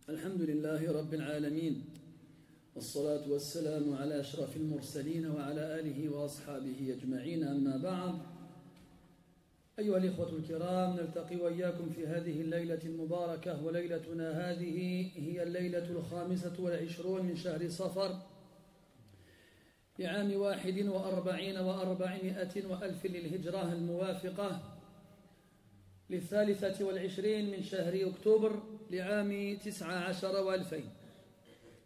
الحمد لله رب العالمين والصلاة والسلام على أشرف المرسلين وعلى آله وأصحابه أجمعين أما بعد أيها الإخوة الكرام نلتقي وإياكم في هذه الليلة المباركة وليلتنا هذه هي الليلة 25 من شهر صفر لعام 41 و400 وألف للهجرة الموافقة 23 من شهر أكتوبر لعام 19 و2000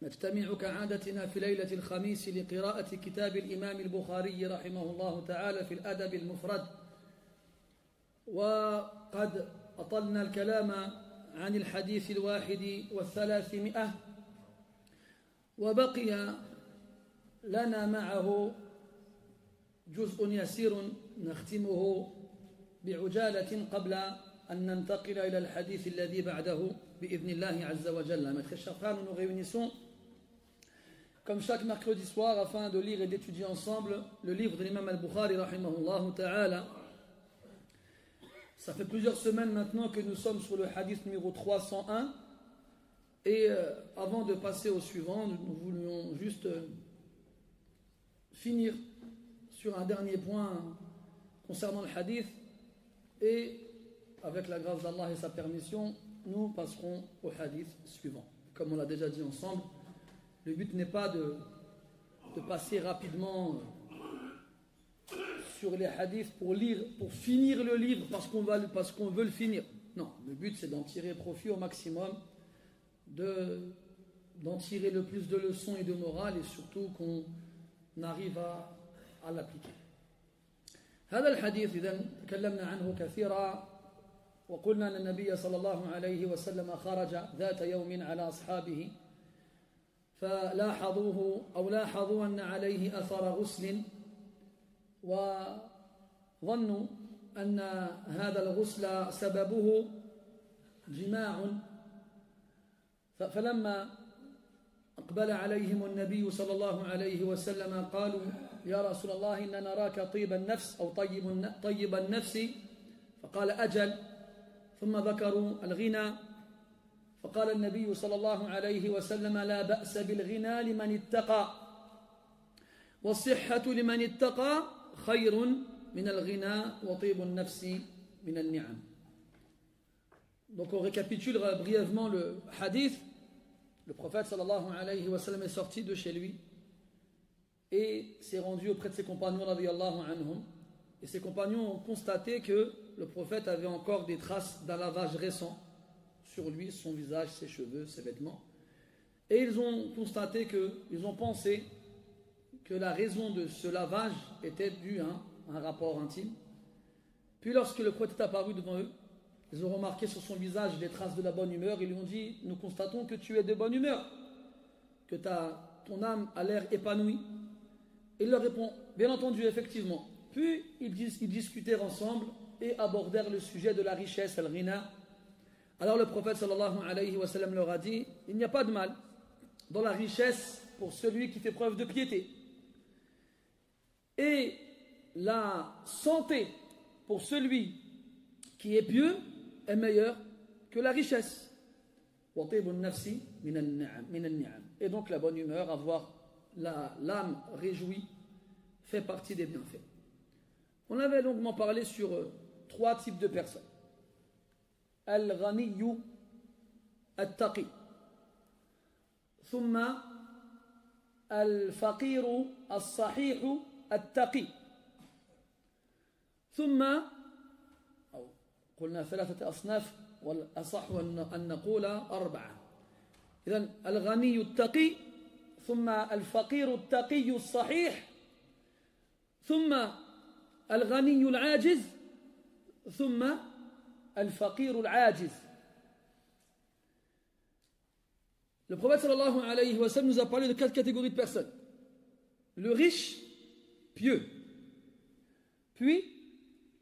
نجتمع كعادتنا في ليلة الخميس لقراءة كتاب الإمام البخاري رحمه الله تعالى في الأدب المفرد وقد أطلنا الكلام عن الحديث 31 وبقي لنا معه جزء يسير نختمه بعجالة قبل أن ننتقل إلى الحديث الذي بعده بإذن الله عز وجل. Mes très chers frères, nous nous réunissons comme chaque mercredi soir afin de lire et d'étudier ensemble le livre de l'imam al-Bukhari rahimahullah ta'ala. Ça fait plusieurs semaines maintenant que nous sommes sur le hadith numéro 301 et avant de passer au suivant, nous voulions juste finir sur un dernier point concernant le hadith et avec la grâce d'Allah et sa permission, nous passerons au hadith suivant. Comme on l'a déjà dit ensemble, le but n'est pas de passer rapidement sur les hadiths pour finir le livre parce qu'on veut le finir. Non, le but c'est d'en tirer profit au maximum, d'en tirer le plus de leçons et de morale et surtout qu'on arrive à l'appliquer. هذا الحديث إذن تكلمنا عنه كثيرا وقلنا أن النبي صلى الله عليه وسلم خرج ذات يوم على أصحابه لاحظوا أن عليه أثر غسل وظنوا أن هذا الغسل سببه جماع فلما أقبل عليهم النبي صلى الله عليه وسلم قالوا يا رسول الله إننا نراك طيب النفس أو طيب النفس فقال أجل ثم ذكروا الغنى فقال النبي صلى الله عليه وسلم لا بأس بالغنى لمن اتقى والصحة لمن اتقى خير من الغنى وطيب النفس من النعم. Donc on récapitule brièvement le hadith. Le prophète sallallahu alayhi wa sallam est sorti de chez lui et s'est rendu auprès de ses compagnons radiyallahu anhum. Et ses compagnons ont constaté que le prophète avait encore des traces d'un lavage récent sur lui, son visage, ses cheveux, ses vêtements. Et ils ont pensé que la raison de ce lavage était due à un rapport intime. Puis lorsque le prophète est apparu devant eux, ils ont remarqué sur son visage des traces de la bonne humeur. Ils lui ont dit, nous constatons que tu es de bonne humeur, que ton âme a l'air épanouie. Il leur répond, bien entendu, effectivement. Puis ils discutèrent ensemble et abordèrent le sujet de la richesse, al-ghina. Alors le prophète sallallahu alayhi wa sallam leur a dit, il n'y a pas de mal dans la richesse pour celui qui fait preuve de piété. Et la santé pour celui qui est pieux est meilleur que la richesse. Et donc la bonne humeur, avoir l'âme réjouie, fait partie des bienfaits. On avait longuement parlé sur 3 types de personnes. Al-Ghaniyu Al-Taqi. Thumma Al-Faqiru Al-Sahihu Al-Taqi. Thumma قلنا 3 أصناف والأصح أن نقول 4. إذن الغني التقي ثم الفقير التقي الصحيح ثم الغني العاجز ثم الفقير العاجز. Le prophète sallallahu alayhi wa sallam nous a parlé de 4 catégories de personnes. Le riche, pieux. Puis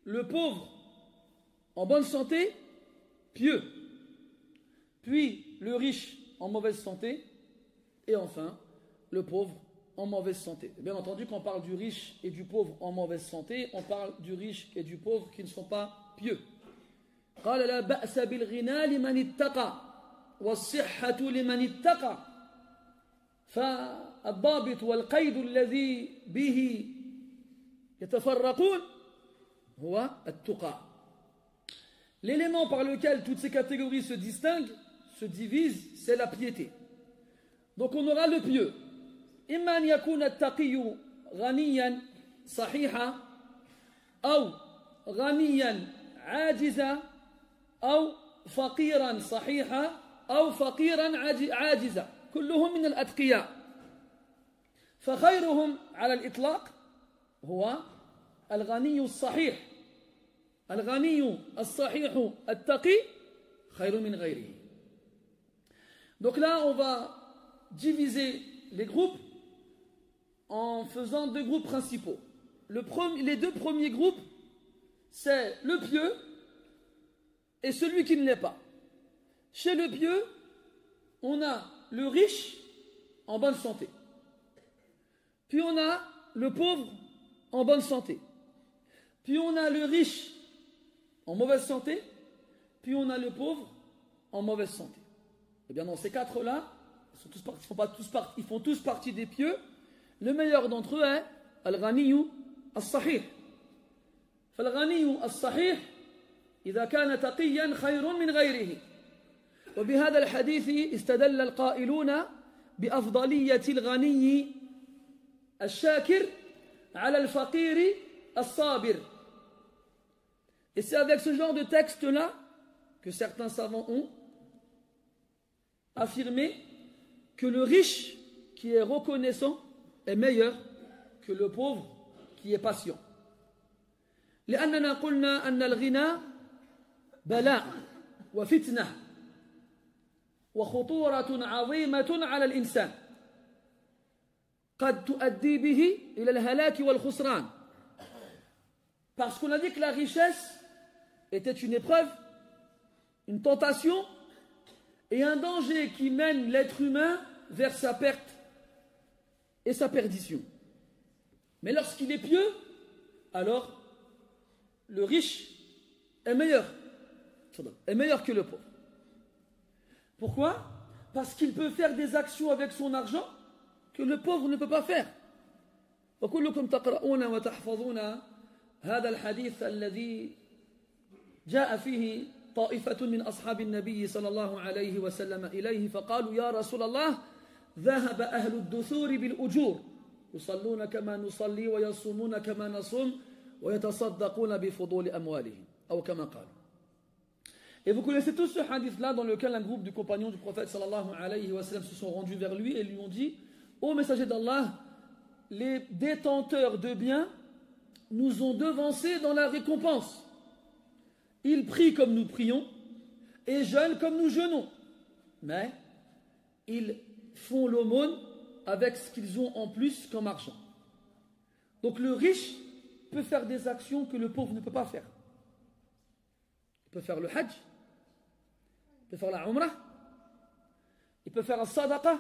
le pauvre en bonne santé, pieux. Puis le riche en mauvaise santé. Et enfin, le pauvre en mauvaise santé. Bien entendu, quand on parle du riche et du pauvre en mauvaise santé, on parle du riche et du pauvre qui ne sont pas pieux. قال لا بأس بالغنى لمن اتقى. والصحة لمن اتقى فالضابط والقيد الذي به يتفرقون هو التقى. L'élément par lequel toutes ces catégories se distinguent, se divisent, c'est la piété. Donc on aura le pieux. إما أن يكون التقي غنيا صحيحا أو غنيا عاجزا أو فقيرا صحيحا أو فقيرا عاجزا كلهم من الأتقياء. فخيرهم على الإطلاق هو الغني الصحيح. الغني الصحيح التقي خير من غيره. Donc là on va diviser les groupes en faisant deux groupes principaux. Les deux premiers groupes, c'est le pieux et celui qui ne l'est pas. Chez le pieux, on a le riche en bonne santé. Puis on a le pauvre en bonne santé. Puis on a le riche en mauvaise santé. Puis on a le pauvre en mauvaise santé. Et bien dans ces quatre-là, ils font tous partie des pieux. Le meilleur d'entre eux est Al-Ghaniyu As-Sahih. فالغني الصحيح إذا كان تقيا خير من غيره. وبهذا الحديث استدل القائلون بأفضلية الغني الشاكر على الفقير الصابر. Et c'est avec ce genre de texte-là que certains savants ont affirmé que le riche qui est reconnaissant est meilleur que le pauvre qui est patient. لأننا قلنا أن الغنى بلاء وفتنة وخطورة عظيمة على الإنسان قد تؤدي به إلى الهلاك والخسران. Parce qu'on a dit que la richesse était une épreuve, une tentation et un danger qui mène l'être humain vers sa perte et sa perdition. Mais lorsqu'il est pieux, alors le riche est meilleur que le pauvre. Pourquoi? Parce qu'il peut faire des actions avec son argent que le pauvre ne peut pas faire. وكلكم تقرؤون وتحفظون هذا الحديث الذي جاء فيه طائفة من أصحاب النبي صلى الله عليه وسلم إليه فقالوا يا رسول الله ذهب أهل الدثور بالأجور يصلون كما نصلي ويصومون كما نصوم ويتصدقون بفضول أموالهم أو كما قالوا. Et vous connaissez tous ce hadith-là dans lequel un groupe de compagnons du prophète sallallahu alayhi wa sallam se sont rendus vers lui et lui ont dit: Ô messager d'Allah, les détenteurs de biens nous ont devancés dans la récompense. Ils prient comme nous prions et jeûnent comme nous jeûnons. Mais ils font l'aumône avec ce qu'ils ont en plus comme argent. Donc le riche peut faire des actions que le pauvre ne peut pas faire. Il peut faire le hajj, il peut faire la umrah, il peut faire la sadaqa,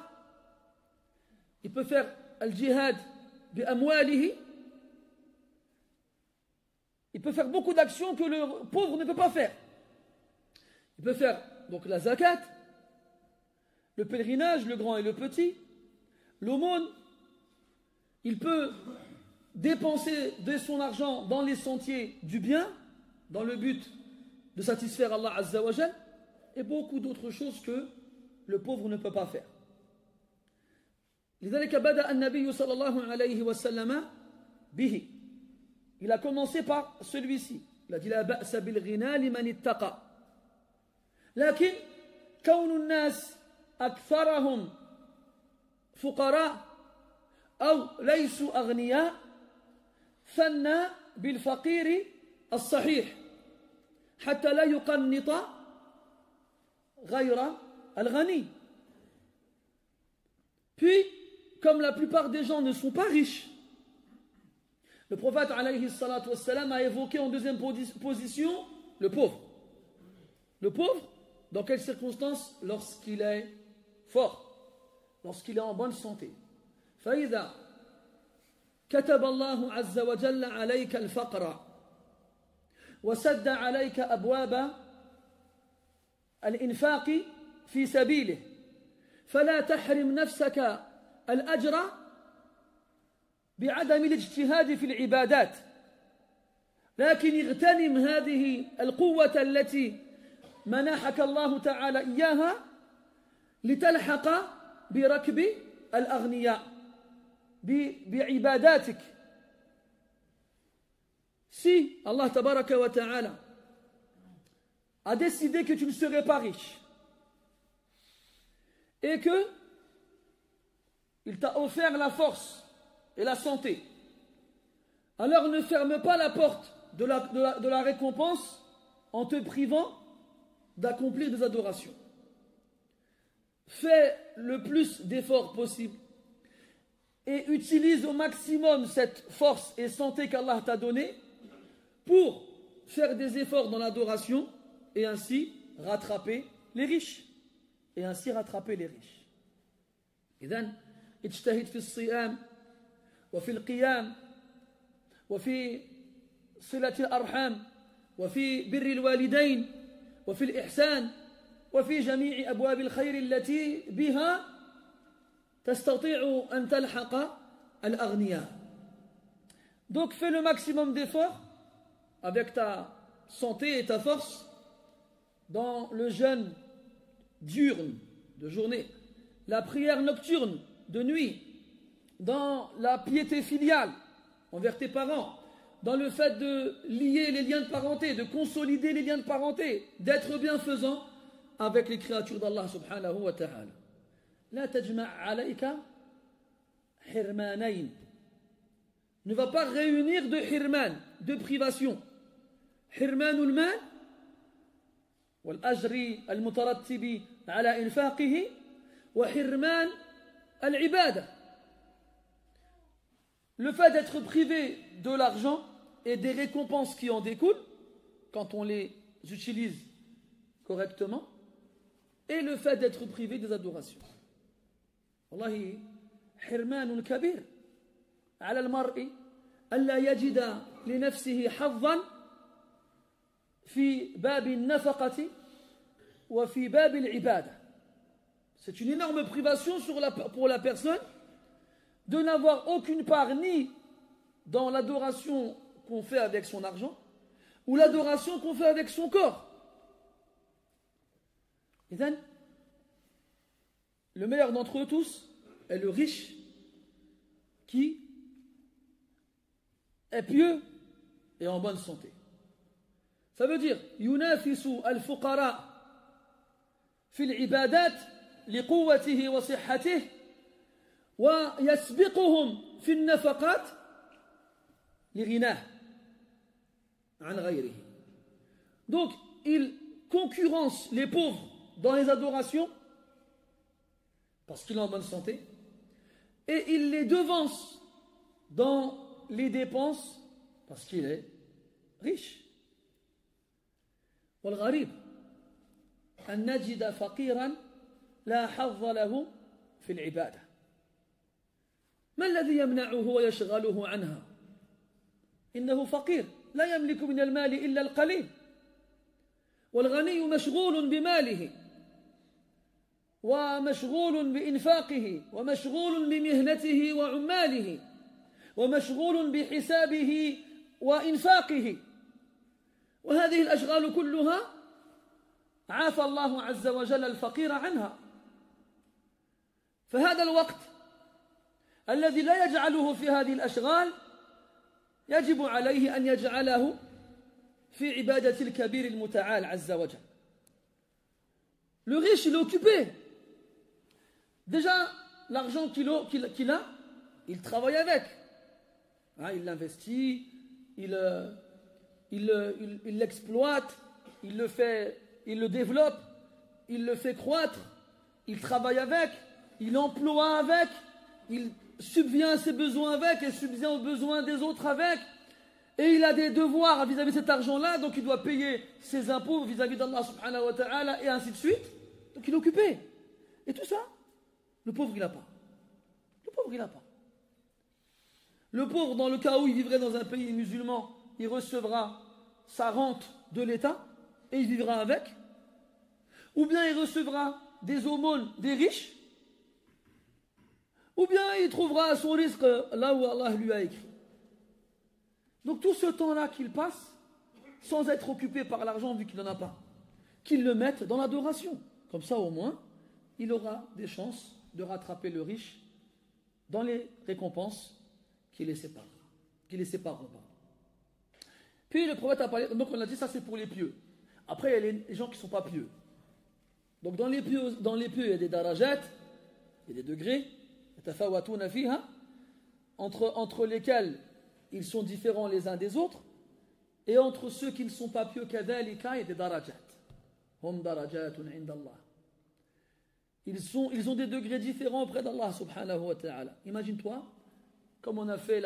il peut faire le jihad bi amwalihi. Il peut faire beaucoup d'actions que le pauvre ne peut pas faire. Il peut faire donc la zakat, le pèlerinage, le grand et le petit, l'aumône. Il peut dépenser de son argent dans les sentiers du bien, dans le but de satisfaire Allah Azza wa Jal, et beaucoup d'autres choses que le pauvre ne peut pas faire. لذلك بدأ النبي صلى الله عليه وسلم به. Il a commencé par celui-ci. Il a dit لا بأس بالغنى لمن اتقى. لكن كون الناس أكثرهم فقراء أو ليسوا أغنياء ثنى بالفقير الصحيح حتى لا يقنط غير الغني. Puis, comme la plupart des gens ne sont pas riches, le prophète alayhi salatu wassalam a évoqué en deuxième position le pauvre. Le pauvre, dans quelles circonstances? Lorsqu'il est fort, lorsqu'il est en bonne santé. فإذا كتب الله عز وجل عليك الفقر وسد عليك أبواب الإنفاق في سبيله فلا تحرم نفسك الأجر بعدم الاجتهاد في العبادات لكن اغتنم هذه القوة التي منحك الله تعالى إياها لتلحق بركب الأغنياء بعباداتك. Si Allah tabaraka wa ta'ala a décidé que tu ne serais pas riche et que il t'a offert la force et la santé, alors ne ferme pas la porte de la récompense en te privant d'accomplir des adorations. Fais le plus d'efforts possible et utilise au maximum cette force et santé qu'Allah t'a donnée pour faire des efforts dans l'adoration et ainsi rattraper les riches. إذن اجتهد في الصيام وفي القيام وفي صلة الأرحام وفي بر الوالدين وفي الإحسان وفي جميع أبواب الخير التي بها تستطيع أن تلحق الأغنياء. Donc fais le maximum d'efforts avec ta santé et ta force dans le jeûne diurne de journée, la prière nocturne de nuit, dans la piété filiale envers tes parents, dans le fait de lier les liens de parenté, de consolider les liens de parenté, d'être bienfaisant avec les créatures d'Allah subhanahu wa ta'ala. La tajma' alayka hirmanayn. Ne va pas réunir de hirman, de privation. Hirmanul mal wal ajri al mutarattibi ala infaqihi wa hirman al ibada. Le fait d'être privé de l'argent et des récompenses qui en découlent quand on les utilise correctement, et le fait d'être privé des adorations. Wallahi, hirmanun kabir ala al-mar'i alla yajida li nafsihi haddan fi bab an-nafaqati wa fi bab al-ibada. C'est une énorme privation pour la personne de n'avoir aucune part ni dans l'adoration qu'on fait avec son argent ou l'adoration qu'on fait avec son corps. Et then, le meilleur d'entre eux tous est le riche qui est pieux et en bonne santé. Ça veut dire yunafisu al-fuqara fi al-ibadat liquwwatihi wa sihhatihi wa yasbiquhum fi an-nafaqat lighinah an ghayrihi. Donc, il concurrence les pauvres dans les adorations parce qu'il est en bonne santé et il les devance dans les dépenses parce qu'il est riche. والغريب أن نجد فقيرا لا حظ له في العبادة. ما الذي يمنعه ويشغله عنها؟ إنه فقير لا يملك من المال إلا القليل، والغني مشغول بماله ومشغول بإنفاقه ومشغول بمهنته وعماله ومشغول بحسابه وإنفاقه، وهذه الأشغال كلها عافى الله عز وجل الفقير عنها. فهذا الوقت الذي لا يجعله في هذه الأشغال يجب عليه أن يجعله في عبادة الكبير المتعال عز وجل. Le riche, il est occupé. Déjà, l'argent qu'il a, il travaille avec. Il l'investit, il l'exploite, il le développe, il le fait croître, il travaille avec, il emploie avec, il subvient à ses besoins avec et subvient aux besoins des autres avec. Et il a des devoirs vis-à-vis de cet argent-là, donc il doit payer ses impôts vis-à-vis d'Allah subhanahu wa ta'ala et ainsi de suite. Donc il est occupé. Et tout ça, le pauvre il n'a pas. Le pauvre il n'a pas. Le pauvre, dans le cas où il vivrait dans un pays musulman, il recevra sa rente de l'État et il vivra avec. Ou bien il recevra des aumônes des riches, ou bien il trouvera à son risque là où Allah lui a écrit. Donc tout ce temps-là qu'il passe, sans être occupé par l'argent vu qu'il n'en a pas, qu'il le mette dans l'adoration. Comme ça au moins, il aura des chances de rattraper le riche dans les récompenses qui les sépareront pas. Puis le prophète a parlé, donc on a dit ça c'est pour les pieux. Après il y a les gens qui ne sont pas pieux. Donc dans les pieux il y a des darajat, il y a des degrés, entre lesquels ils sont différents les uns des autres, et entre ceux qui ne sont pas pieux kadhalika, il y a des darajat. Hum darajatun inda Allah. Ils ont des degrés différents auprès d'Allah subhanahu wa ta'ala. Imagine-toi, comme on a fait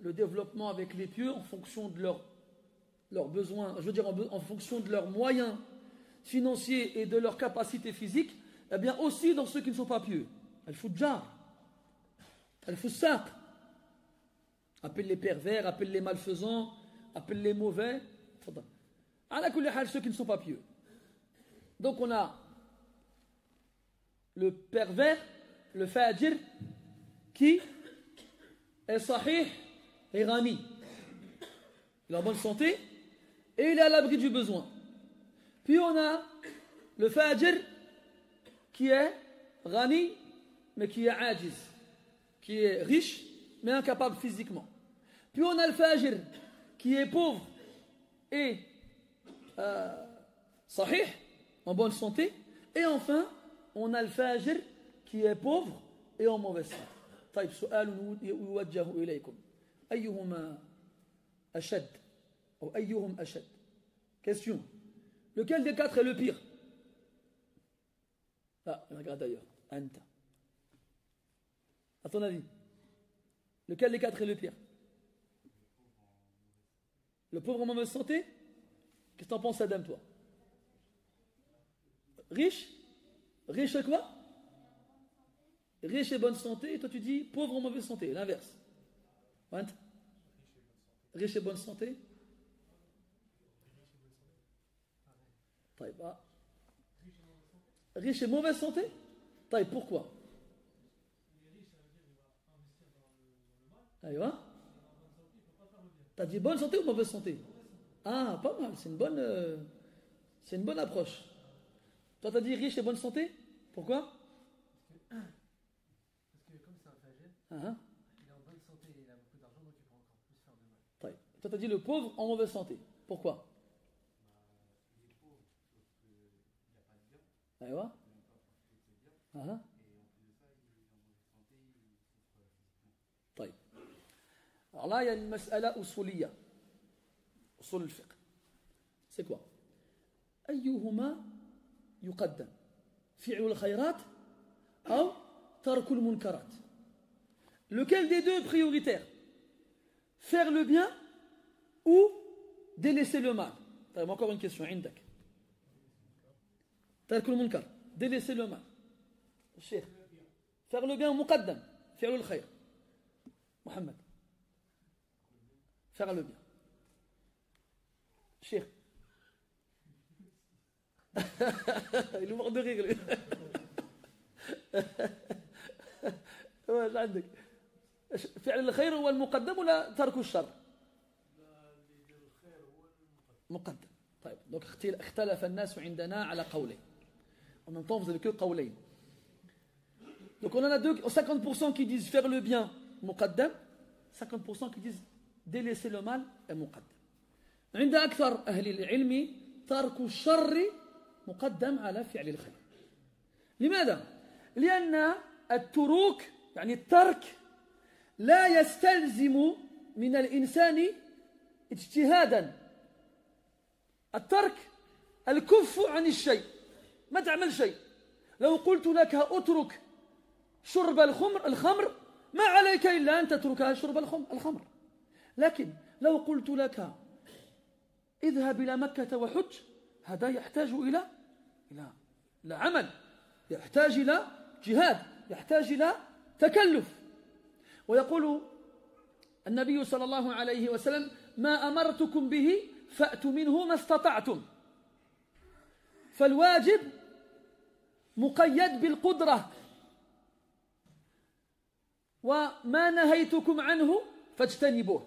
le développement avec les pieux en fonction de leurs besoins, je veux dire en fonction de leurs moyens financiers et de leurs capacités physiques, eh bien aussi dans ceux qui ne sont pas pieux. Al-Fujjar, Al-Fussaq, appelle les pervers, appelle les malfaisants, appelle les mauvais. Ala kulli hal, ceux qui ne sont pas pieux. Donc on a le pervers, le fajir, qui est sahih et rani. Il est en bonne santé et il est à l'abri du besoin. Puis on a le fajir qui est rani mais qui est ajiz, qui est riche mais incapable physiquement. Puis on a le fajir qui est pauvre et sahih, en bonne santé. Et enfin, on a le fajir qui est pauvre et en mauvaise santé. طيب سؤال يوجه إليكم أيهما أشد أو أيهم أشد. Question. Lequel des quatre est le pire? Ah, regarde d'ailleurs. Anta. À ton avis, lequel des quatre est le pire? Le pauvre en mauvaise santé? Qu'est-ce que t'en penses, Adam, toi? Riche? Riche et quoi? Riche et bonne santé, et toi tu dis pauvre en mauvaise santé, l'inverse. Riche et bonne santé? Riche et mauvaise santé? Pourquoi? T'as dit bonne santé ou mauvaise santé? Ah, pas mal, c'est une bonne approche. Toi, t'as dit riche et bonne santé? Pourquoi? Parce que comme c'est un fagel, il est en bonne santé et il a beaucoup d'argent, donc il peut encore plus faire de mal. Toi, t'as dit le pauvre en mauvaise santé. Pourquoi? Il est pauvre, sauf qu'il n'a pas de bien. Il n'a pas profité de ses biens. Et en plus de ça, il est en mauvaise santé, il souffre physiquement. Alors là, il y a une mas'ala usuliyya. Usul al-fiqh. C'est quoi? أيهما يقدم فعل الخيرات أو ترك المنكرات. Lequel des deux est prioritaire? Faire le bien ou délaisser le mal? Encore une question. عندك. ترك المنكر. Délaisser le mal. Cheikh. Faire le bien مقدم. فعل الخير. Mohamed. Faire le bien. Cheikh. Il est mort de rire. ايش عندك؟ فعل الخير هو المقدم ولا ترك الشر؟ الخير هو مقدم. طيب donc اختلف الناس عندنا على قولين. En même temps, vous avez que قولين. Donc on en a 50% qui disent faire le bien مقدم, 50% qui disent délaisser le mal est مقدم. عند أكثر أهل العلم ترك الشر مقدم على فعل الخير. لماذا؟ لأن التروك يعني الترك لا يستلزم من الإنسان اجتهادا. الترك الكف عن الشيء، ما تعمل شيء. لو قلت لك اترك شرب الخمر ما عليك إلا أن تترك شرب الخمر. لكن لو قلت لك اذهب إلى مكة وحج، هذا يحتاج إلى عمل، يحتاج إلى جهاد، يحتاج إلى تكلف. ويقول النبي صلى الله عليه وسلم ما أمرتكم به فأتوا منه ما استطعتم. فالواجب مقيد بالقدرة وما نهيتكم عنه فاجتنبوه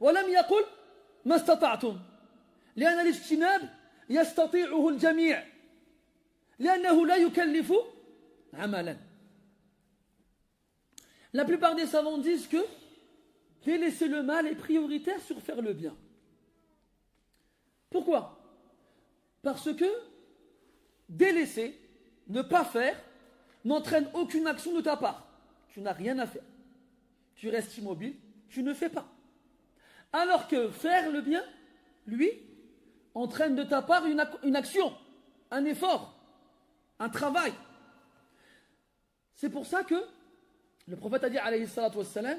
ولم يقل ما استطعتم لأن الاجتناب يستطيعه الجميع لأنه لا يكلف عملا. La plupart des savants disent que délaisser le mal est prioritaire sur faire le bien. Pourquoi? Parce que délaisser, ne pas faire, n'entraîne aucune action de ta part. Tu n'as rien à faire. Tu restes immobile, tu ne fais pas. Alors que faire le bien, lui, entraîne de ta part une action, un effort, un travail. C'est pour ça que le prophète a dit, alayhi salatu wassalam,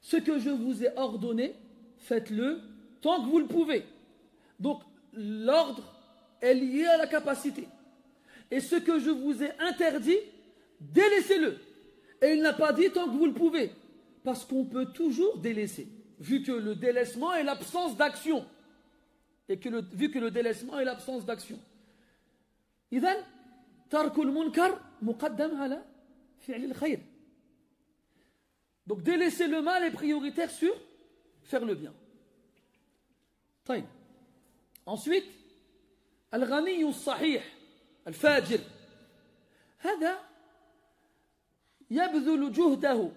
ce que je vous ai ordonné, faites-le tant que vous le pouvez. Donc, l'ordre est lié à la capacité. Et ce que je vous ai interdit, délaissez-le. Et il n'a pas dit tant que vous le pouvez. Parce qu'on peut toujours délaisser. Vu que le délaissement est l'absence d'action. Et que vu que le délaissement est l'absence d'action. إذن ترك المنكر مقدم على فعل الخير. Donc délaisser le mal est prioritaire sur faire le bien. طيب. Ensuite, الغني الصحيح الفاجر هذا يبذل جهده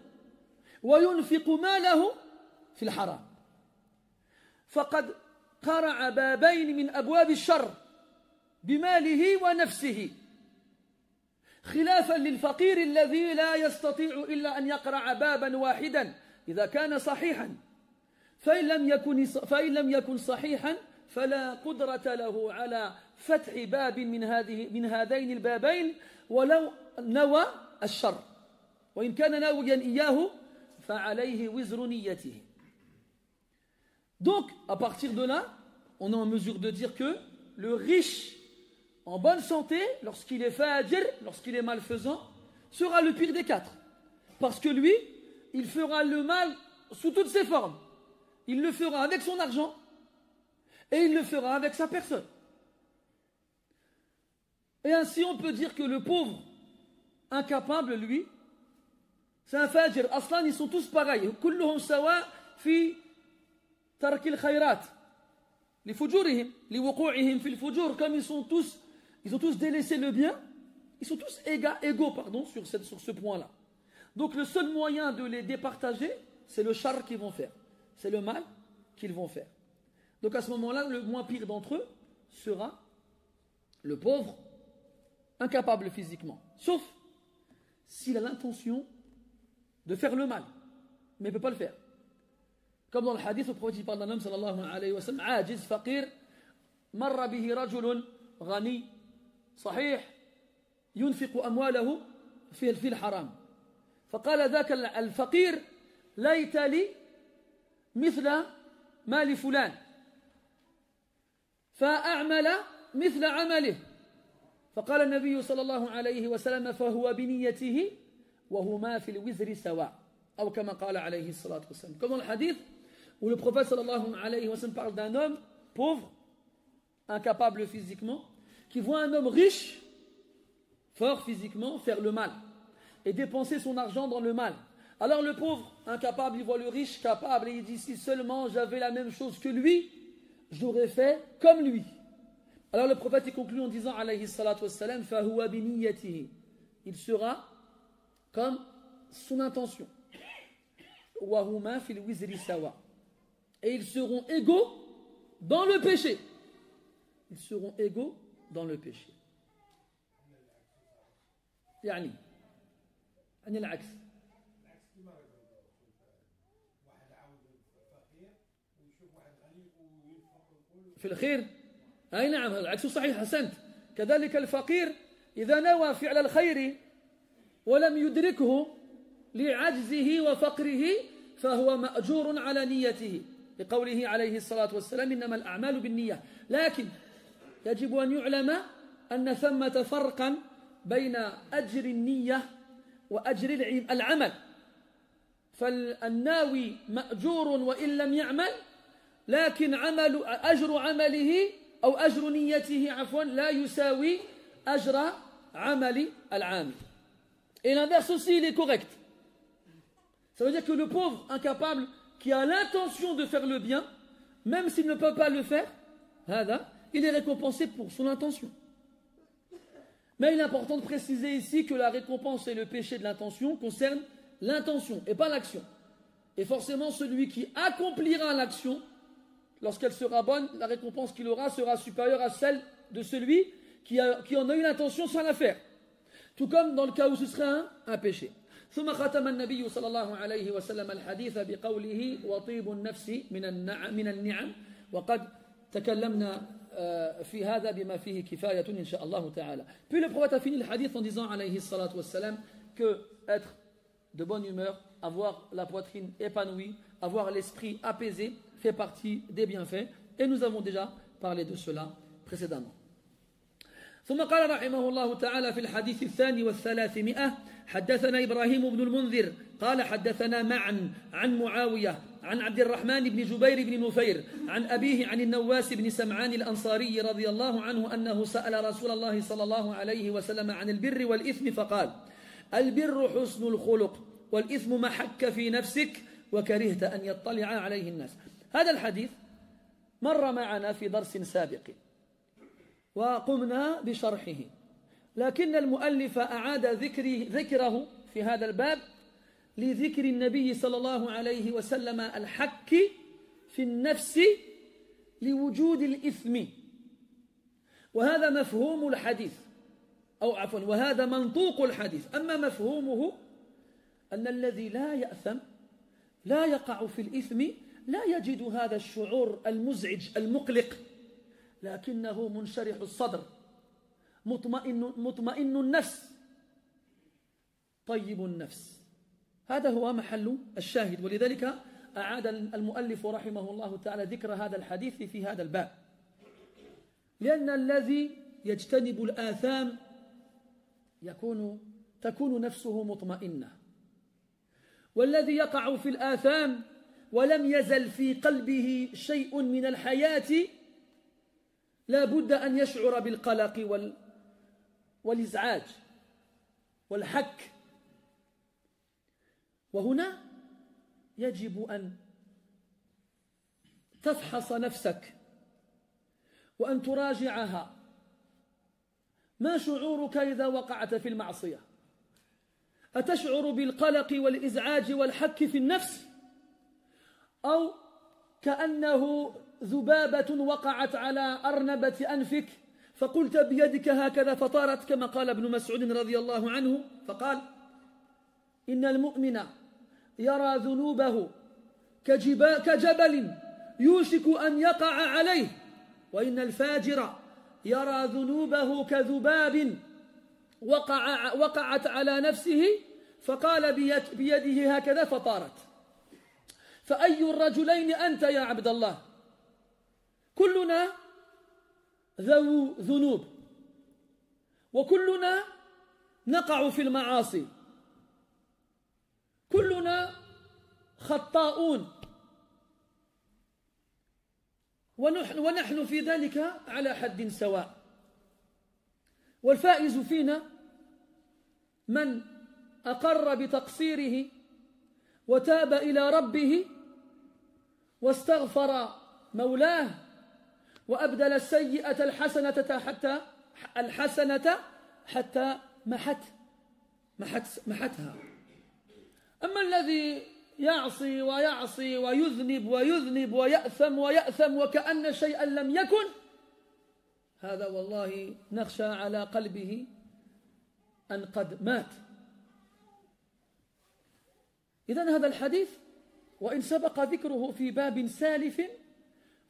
وينفق ماله في الحرام فقد قرع بابين من أبواب الشر بماله ونفسه خلافا للفقير الذي لا يستطيع إلا أن يقرع بابا واحدا إذا كان صحيحا فإن لم يكن صحيحا فلا قدرة له على فتح باب من هذين البابين ولو نوى الشر وإن كان ناويا إياه فعليه وزر نيته. Donc, à partir de là, on est en mesure de dire que le riche en bonne santé, lorsqu'il est fajir, lorsqu'il est malfaisant, sera le pire des quatre. Parce que lui, il fera le mal sous toutes ses formes. Il le fera avec son argent et il le fera avec sa personne. Et ainsi, on peut dire que le pauvre, incapable, lui, c'est un fajir. Aslan, ils sont tous pareils. كلهم سواء في ترك الخيرات لفجورهم لوقوعهم في الفجور. Comme ils ont tous délaissé le bien, ils sont tous égaux sur ce point-là. Donc le seul moyen de les départager, c'est le char qu'ils vont faire. C'est le mal qu'ils vont faire. Donc à ce moment-là, le moins pire d'entre eux sera le pauvre, incapable physiquement. Sauf s'il a l'intention de faire le mal, mais il ne peut pas le faire. Comme dans le hadith, le prophète parle d'un homme, sallallahu alayhi wa sallam, ajiz, faqir, marra bihi rajulun, ghani, صحيح ينفق أمواله في الحرام فقال ذاك الفقير ليت لي مثل مال فلان فأعمل مثل عمله فقال النبي صلى الله عليه وسلم فهو بنيته وهما في الوزر سواء أو كما قال عليه الصلاة والسلام. Comme dans le hadith où le prophète sallallahu alayhi wa sallam parle d'un homme pauvre, incapable physiquement, qui voit un homme riche, fort physiquement, faire le mal et dépenser son argent dans le mal. Alors le pauvre, incapable, il voit le riche capable et il dit si seulement j'avais la même chose que lui, j'aurais fait comme lui. Alors le prophète il conclut en disant alayhi salatu wassalam fahuwa biniyatihi, il sera comme son intention. Wa huma fil wizri sawa, et ils seront égaux dans le péché. Ils seront égaux dans le péché. يعني العكس. في الخير أي نعم العكس صحيح حسنت. كذلك الفقير إذا نوى فعل الخير ولم يدركه لعجزه وفقره فهو مأجور على نيته لقوله عليه الصلاة والسلام إنما الأعمال بالنية. لكن يجب أن يعلم أن ثمة فرقا بين أجر النية وأجر العمل. فالناوي مأجور وإن لم يعمل لكن أجر عمله أو أجر نيته عفوا لا يساوي أجر عمل العامل. Et l'inverse aussi, il est correct. Ça veut dire que le pauvre incapable qui a l'intention de faire le bien, même s'il ne peut pas le faire, il est récompensé pour son intention. Mais il est important de préciser ici que la récompense et le péché de l'intention concernent l'intention et pas l'action. Et forcément, celui qui accomplira l'action, lorsqu'elle sera bonne, la récompense qu'il aura sera supérieure à celle de celui qui en a eu l'intention sans la faire. Tout comme dans le cas où ce serait un péché. ثم ختم النبي صلى الله عليه وسلم الحديث بقوله وطيب النفس من النعم وقد تكلمنا في هذا بما فيه كفاية إن شاء الله تعالى. Puis le prophète a fini le hadith en disant عليه الصلاة والسلام que être de bonne humeur, avoir la poitrine épanouie, avoir l'esprit apaisé fait partie des bienfaits et nous avons déjà parlé de cela précédemment. ثم قال رحمه الله تعالى في الحديث الثاني والثلاثمائة حدثنا إبراهيم بن المنذر قال حدثنا معا عن معاوية عن عبد الرحمن بن جبير بن نفير عن أبيه عن النواس بن سمعان الأنصاري رضي الله عنه أنه سأل رسول الله صلى الله عليه وسلم عن البر والإثم فقال البر حسن الخلق والإثم ما حك في نفسك وكرهت أن يطلع عليه الناس. هذا الحديث مر معنا في درس سابق وقمنا بشرحه، لكن المؤلف أعاد ذكره في هذا الباب لذكر النبي صلى الله عليه وسلم الحك في النفس لوجود الإثم، وهذا مفهوم الحديث أو عفوا وهذا منطوق الحديث. أما مفهومه أن الذي لا يأثم لا يقع في الإثم لا يجد هذا الشعور المزعج المقلق، لكنه منشرح الصدر مطمئن النفس طيب النفس. هذا هو محل الشاهد، ولذلك أعاد المؤلف رحمه الله تعالى ذكر هذا الحديث في هذا الباب، لأن الذي يجتنب الآثام تكون نفسه مطمئنة، والذي يقع في الآثام ولم يزل في قلبه شيء من الحياة لا بد أن يشعر بالقلق والإزعاج والحك. وهنا يجب أن تفحص نفسك وأن تراجعها. ما شعورك إذا وقعت في المعصية؟ أتشعر بالقلق والإزعاج والحك في النفس، أو كأنه ذبابة وقعت على أرنبة أنفك فقلت بيدك هكذا فطارت، كما قال ابن مسعود رضي الله عنه فقال إن المؤمن يرى ذنوبه كجبل يوشك أن يقع عليه، وإن الفاجر يرى ذنوبه كذباب وقعت على نفسه فقال بيده هكذا فطارت. فأي الرجلين أنت يا عبد الله؟ كلنا ذو ذنوب وكلنا نقع في المعاصي، كلنا خطاؤون، ونحن في ذلك على حد سواء. والفائز فينا من أقر بتقصيره وتاب إلى ربه واستغفر مولاه وأبدل السيئة الحسنة حتى محتها. أما الذي يعصي ويعصي ويذنب ويأثم وكأن شيئا لم يكن، هذا والله نخشى على قلبه أن قد مات. إذن هذا الحديث وإن سبق ذكره في باب سالف،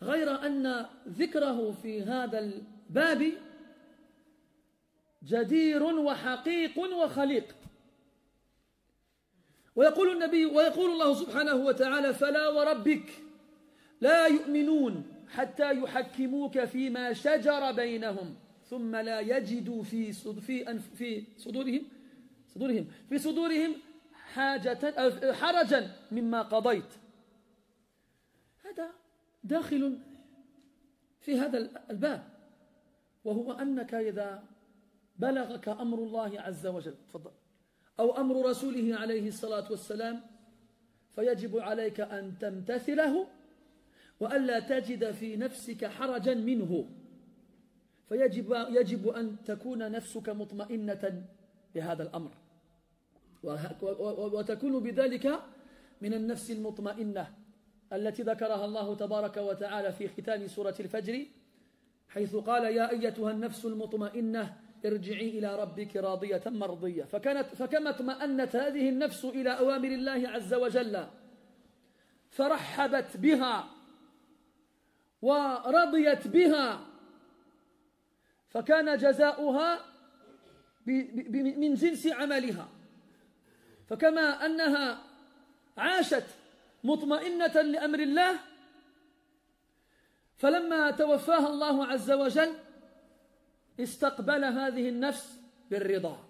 غير أن ذكره في هذا الباب جدير وحقيق وخليق. ويقول الله سبحانه وتعالى فلا وربك لا يؤمنون حتى يحكموك فيما شجر بينهم ثم لا يجدوا في صدورهم حرجا مما قضيت. هذا داخل في هذا الباب، وهو أنك إذا بلغك أمر الله عز وجل تفضل أو أمر رسوله عليه الصلاة والسلام فيجب عليك أن تمتثله وألا تجد في نفسك حرجا منه فيجب أن تكون نفسك مطمئنة بهذا الأمر وتكون بذلك من النفس المطمئنة التي ذكرها الله تبارك وتعالى في ختام سورة الفجر حيث قال يا أيتها النفس المطمئنة ارجعي إلى ربك راضية مرضية فكما اطمأنت هذه النفس إلى أوامر الله عز وجل فرحبت بها ورضيت بها فكان جزاؤها من جنس عملها فكما أنها عاشت مطمئنة لأمر الله فلما توفاها الله عز وجل استقبل هذه النفس بالرضا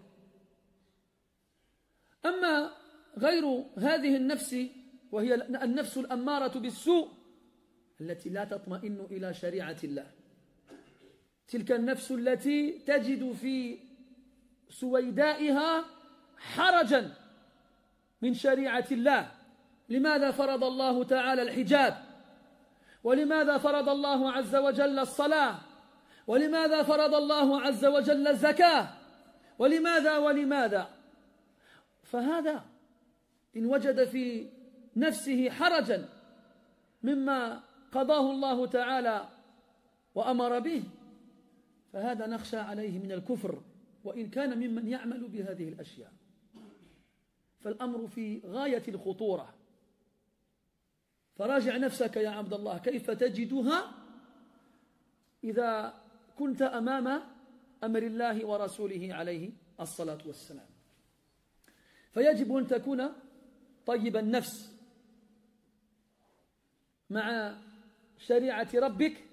أما غير هذه النفس وهي النفس الأمارة بالسوء التي لا تطمئن إلى شريعة الله تلك النفس التي تجد في سويدائها حرجا من شريعة الله لماذا فرض الله تعالى الحجاب ولماذا فرض الله عز وجل الصلاة ولماذا فرض الله عز وجل الزكاة ولماذا فهذا إن وجد في نفسه حرجا مما قضاه الله تعالى وأمر به فهذا نخشى عليه من الكفر وإن كان ممن يعمل بهذه الأشياء فالأمر في غاية الخطورة فراجع نفسك يا عبد الله كيف تجدها إذا كنت أمام أمر الله ورسوله عليه الصلاة والسلام فيجب أن تكون طيب النفس مع شريعة ربك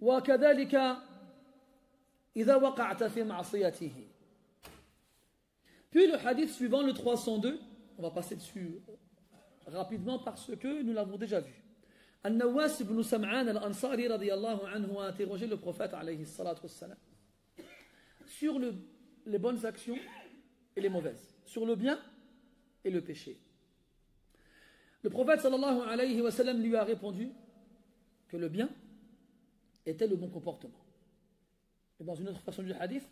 وكذلك إذا وقعت في معصيته. Puis le hadith suivant, le 302, on va passer dessus rapidement parce que nous l'avons déjà vu. An-Nawas ibn Sam'an al-Ansari radiyallahu anhu a interrogé le prophète alayhi salatu wassalam sur les bonnes actions et les mauvaises, sur le bien et le péché. Le prophète sallallahu alayhi wa sallam lui a répondu que le bien était le bon comportement. Et dans une autre version du hadith,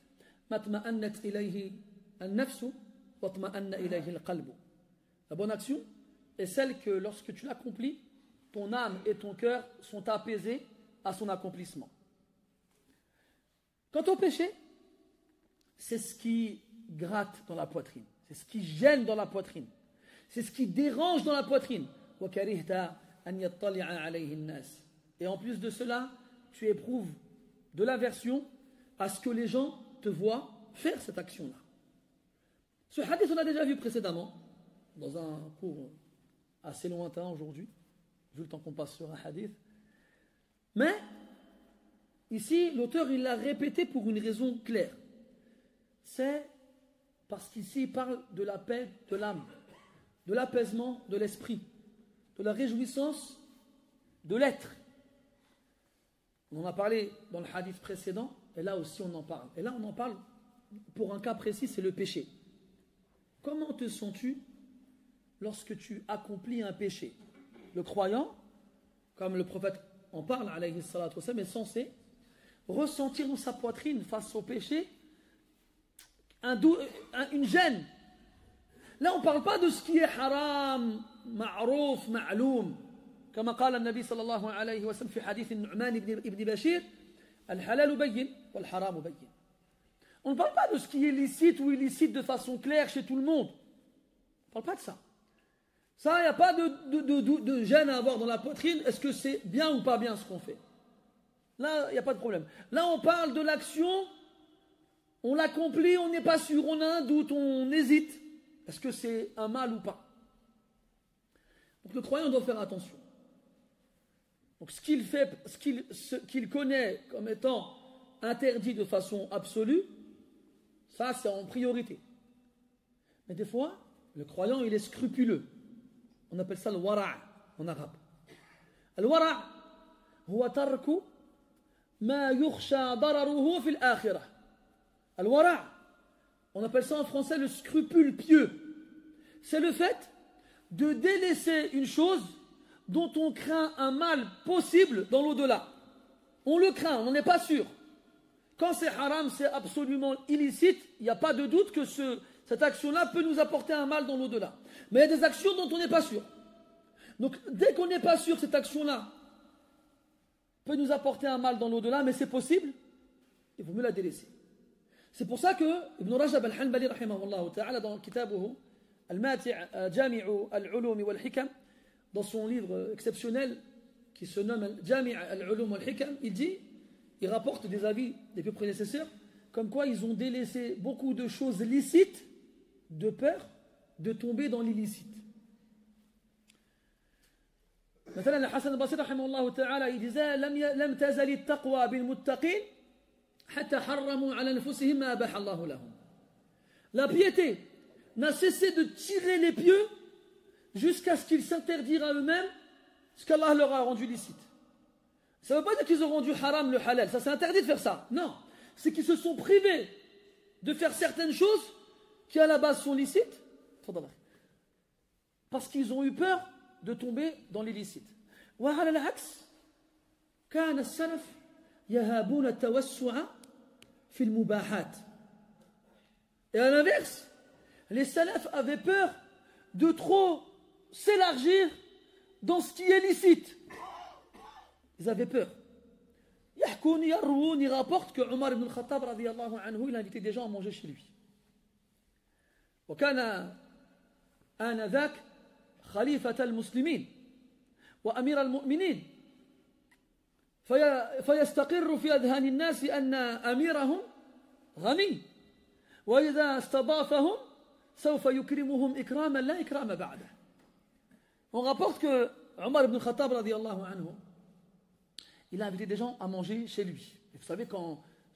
matma'annat ilayhi an-nafsu watma'anna ilayhi al-qalbu. La bonne action est celle que lorsque tu l'accomplis, ton âme et ton cœur sont apaisés à son accomplissement. Quant au péché, c'est ce qui gratte dans la poitrine, c'est ce qui gêne dans la poitrine, c'est ce qui dérange dans la poitrine. Et en plus de cela, tu éprouves de l'aversion à ce que les gens te voient faire cette action-là. Ce hadith, on l'a déjà vu précédemment, dans un cours assez lointain aujourd'hui, vu le temps qu'on passe sur un hadith. Mais, ici, l'auteur, il l'a répété pour une raison claire. C'est parce qu'ici, il parle de la paix de l'âme, de l'apaisement de l'esprit, de la réjouissance de l'être. On en a parlé dans le hadith précédent, et là aussi on en parle. Et là on en parle pour un cas précis, c'est le péché. Comment te sens-tu lorsque tu accomplis un péché? Le croyant, comme le prophète en parle, alayhi salatu wassalam, est censé ressentir dans sa poitrine face au péché une gêne. Là on ne parle pas de ce qui est haram, ma'rouf, ma'loum. كما قال النبي صلى الله عليه وسلم في حديث النعمان ibn Bashir الحلال بين والحرام بين. On ne parle pas de ce qui est licite ou illicite de façon claire chez tout le monde. On ne parle pas de ça. Ça, il n'y a pas de gêne à avoir dans la poitrine. Est-ce que c'est bien ou pas bien ce qu'on fait? Là, il n'y a pas de problème. Là, on parle de l'action, on l'accomplit, on n'est pas sûr, on a un doute, on hésite. Est-ce que c'est un mal ou pas? Donc le croyant doit faire attention. Donc ce qu'il fait, ce qu'il connaît comme étant interdit de façon absolue, ça c'est en priorité. Mais des fois, le croyant il est scrupuleux. On appelle ça le wara' en arabe. Le wara' huwa tarku ma yukhsha dararuhu fil akhirah. Al-wara', on appelle ça en français le scrupule pieux. C'est le fait de délaisser une chose dont on craint un mal possible dans l'au-delà. On le craint, on n'en est pas sûr. Quand c'est haram, c'est absolument illicite, il n'y a pas de doute que cette action-là peut nous apporter un mal dans l'au-delà. Mais il y a des actions dont on n'est pas sûr. Donc dès qu'on n'est pas sûr que cette action-là peut nous apporter un mal dans l'au-delà, mais c'est possible, il vaut mieux la délaisser. C'est pour ça que Ibn Rajab al-Hanbali, rahimahullah ta'ala, dans Kitabuhu, Al-Mati' Jami'u al-Ulum wal-Hikam, dans son livre exceptionnel qui se nomme Jami' al-Ulum wal-Hikam, il rapporte des avis des plus prédécesseurs, comme quoi ils ont délaissé beaucoup de choses licites de peur de tomber dans l'illicite. مثلا الحسن البصري رحمه الله تعالى يجزى لم تزل التقوى بالمتقين حتى حرموا على أنفسهم ما أباح الله لهم. La piété n'a cessé de tirer les pieux jusqu'à ce qu'ils s'interdirent à eux-mêmes ce qu'Allah leur a rendu licite. Ça ne veut pas dire qu'ils ont rendu haram le halal, ça c'est interdit de faire ça. Non, c'est qu'ils se sont privés de faire certaines choses qui à la base sont licites parce qu'ils ont eu peur de tomber dans l'illicite. وعلى العكس كان السلف يهابون التوسع في المباحات. Et à l'inverse, les salafs avaient peur de trop s'élargir dans ce qui est licite. Ils avaient peur. يحكون يروون, ils rapportent que Omar ibn al-Khattab radiyallahu anhu, il invitait des gens à manger chez lui. وكان آنذاك خليفة المسلمين وأمير المؤمنين فيستقر في أذهان الناس أن أميرهم غني وإذا استضافهم سوف يكرمهم إكراما لا إكرام بعده. On rapporte que Omar ibn Khattab radiyallahu anhu, il a invité des gens à manger chez lui. Et vous savez,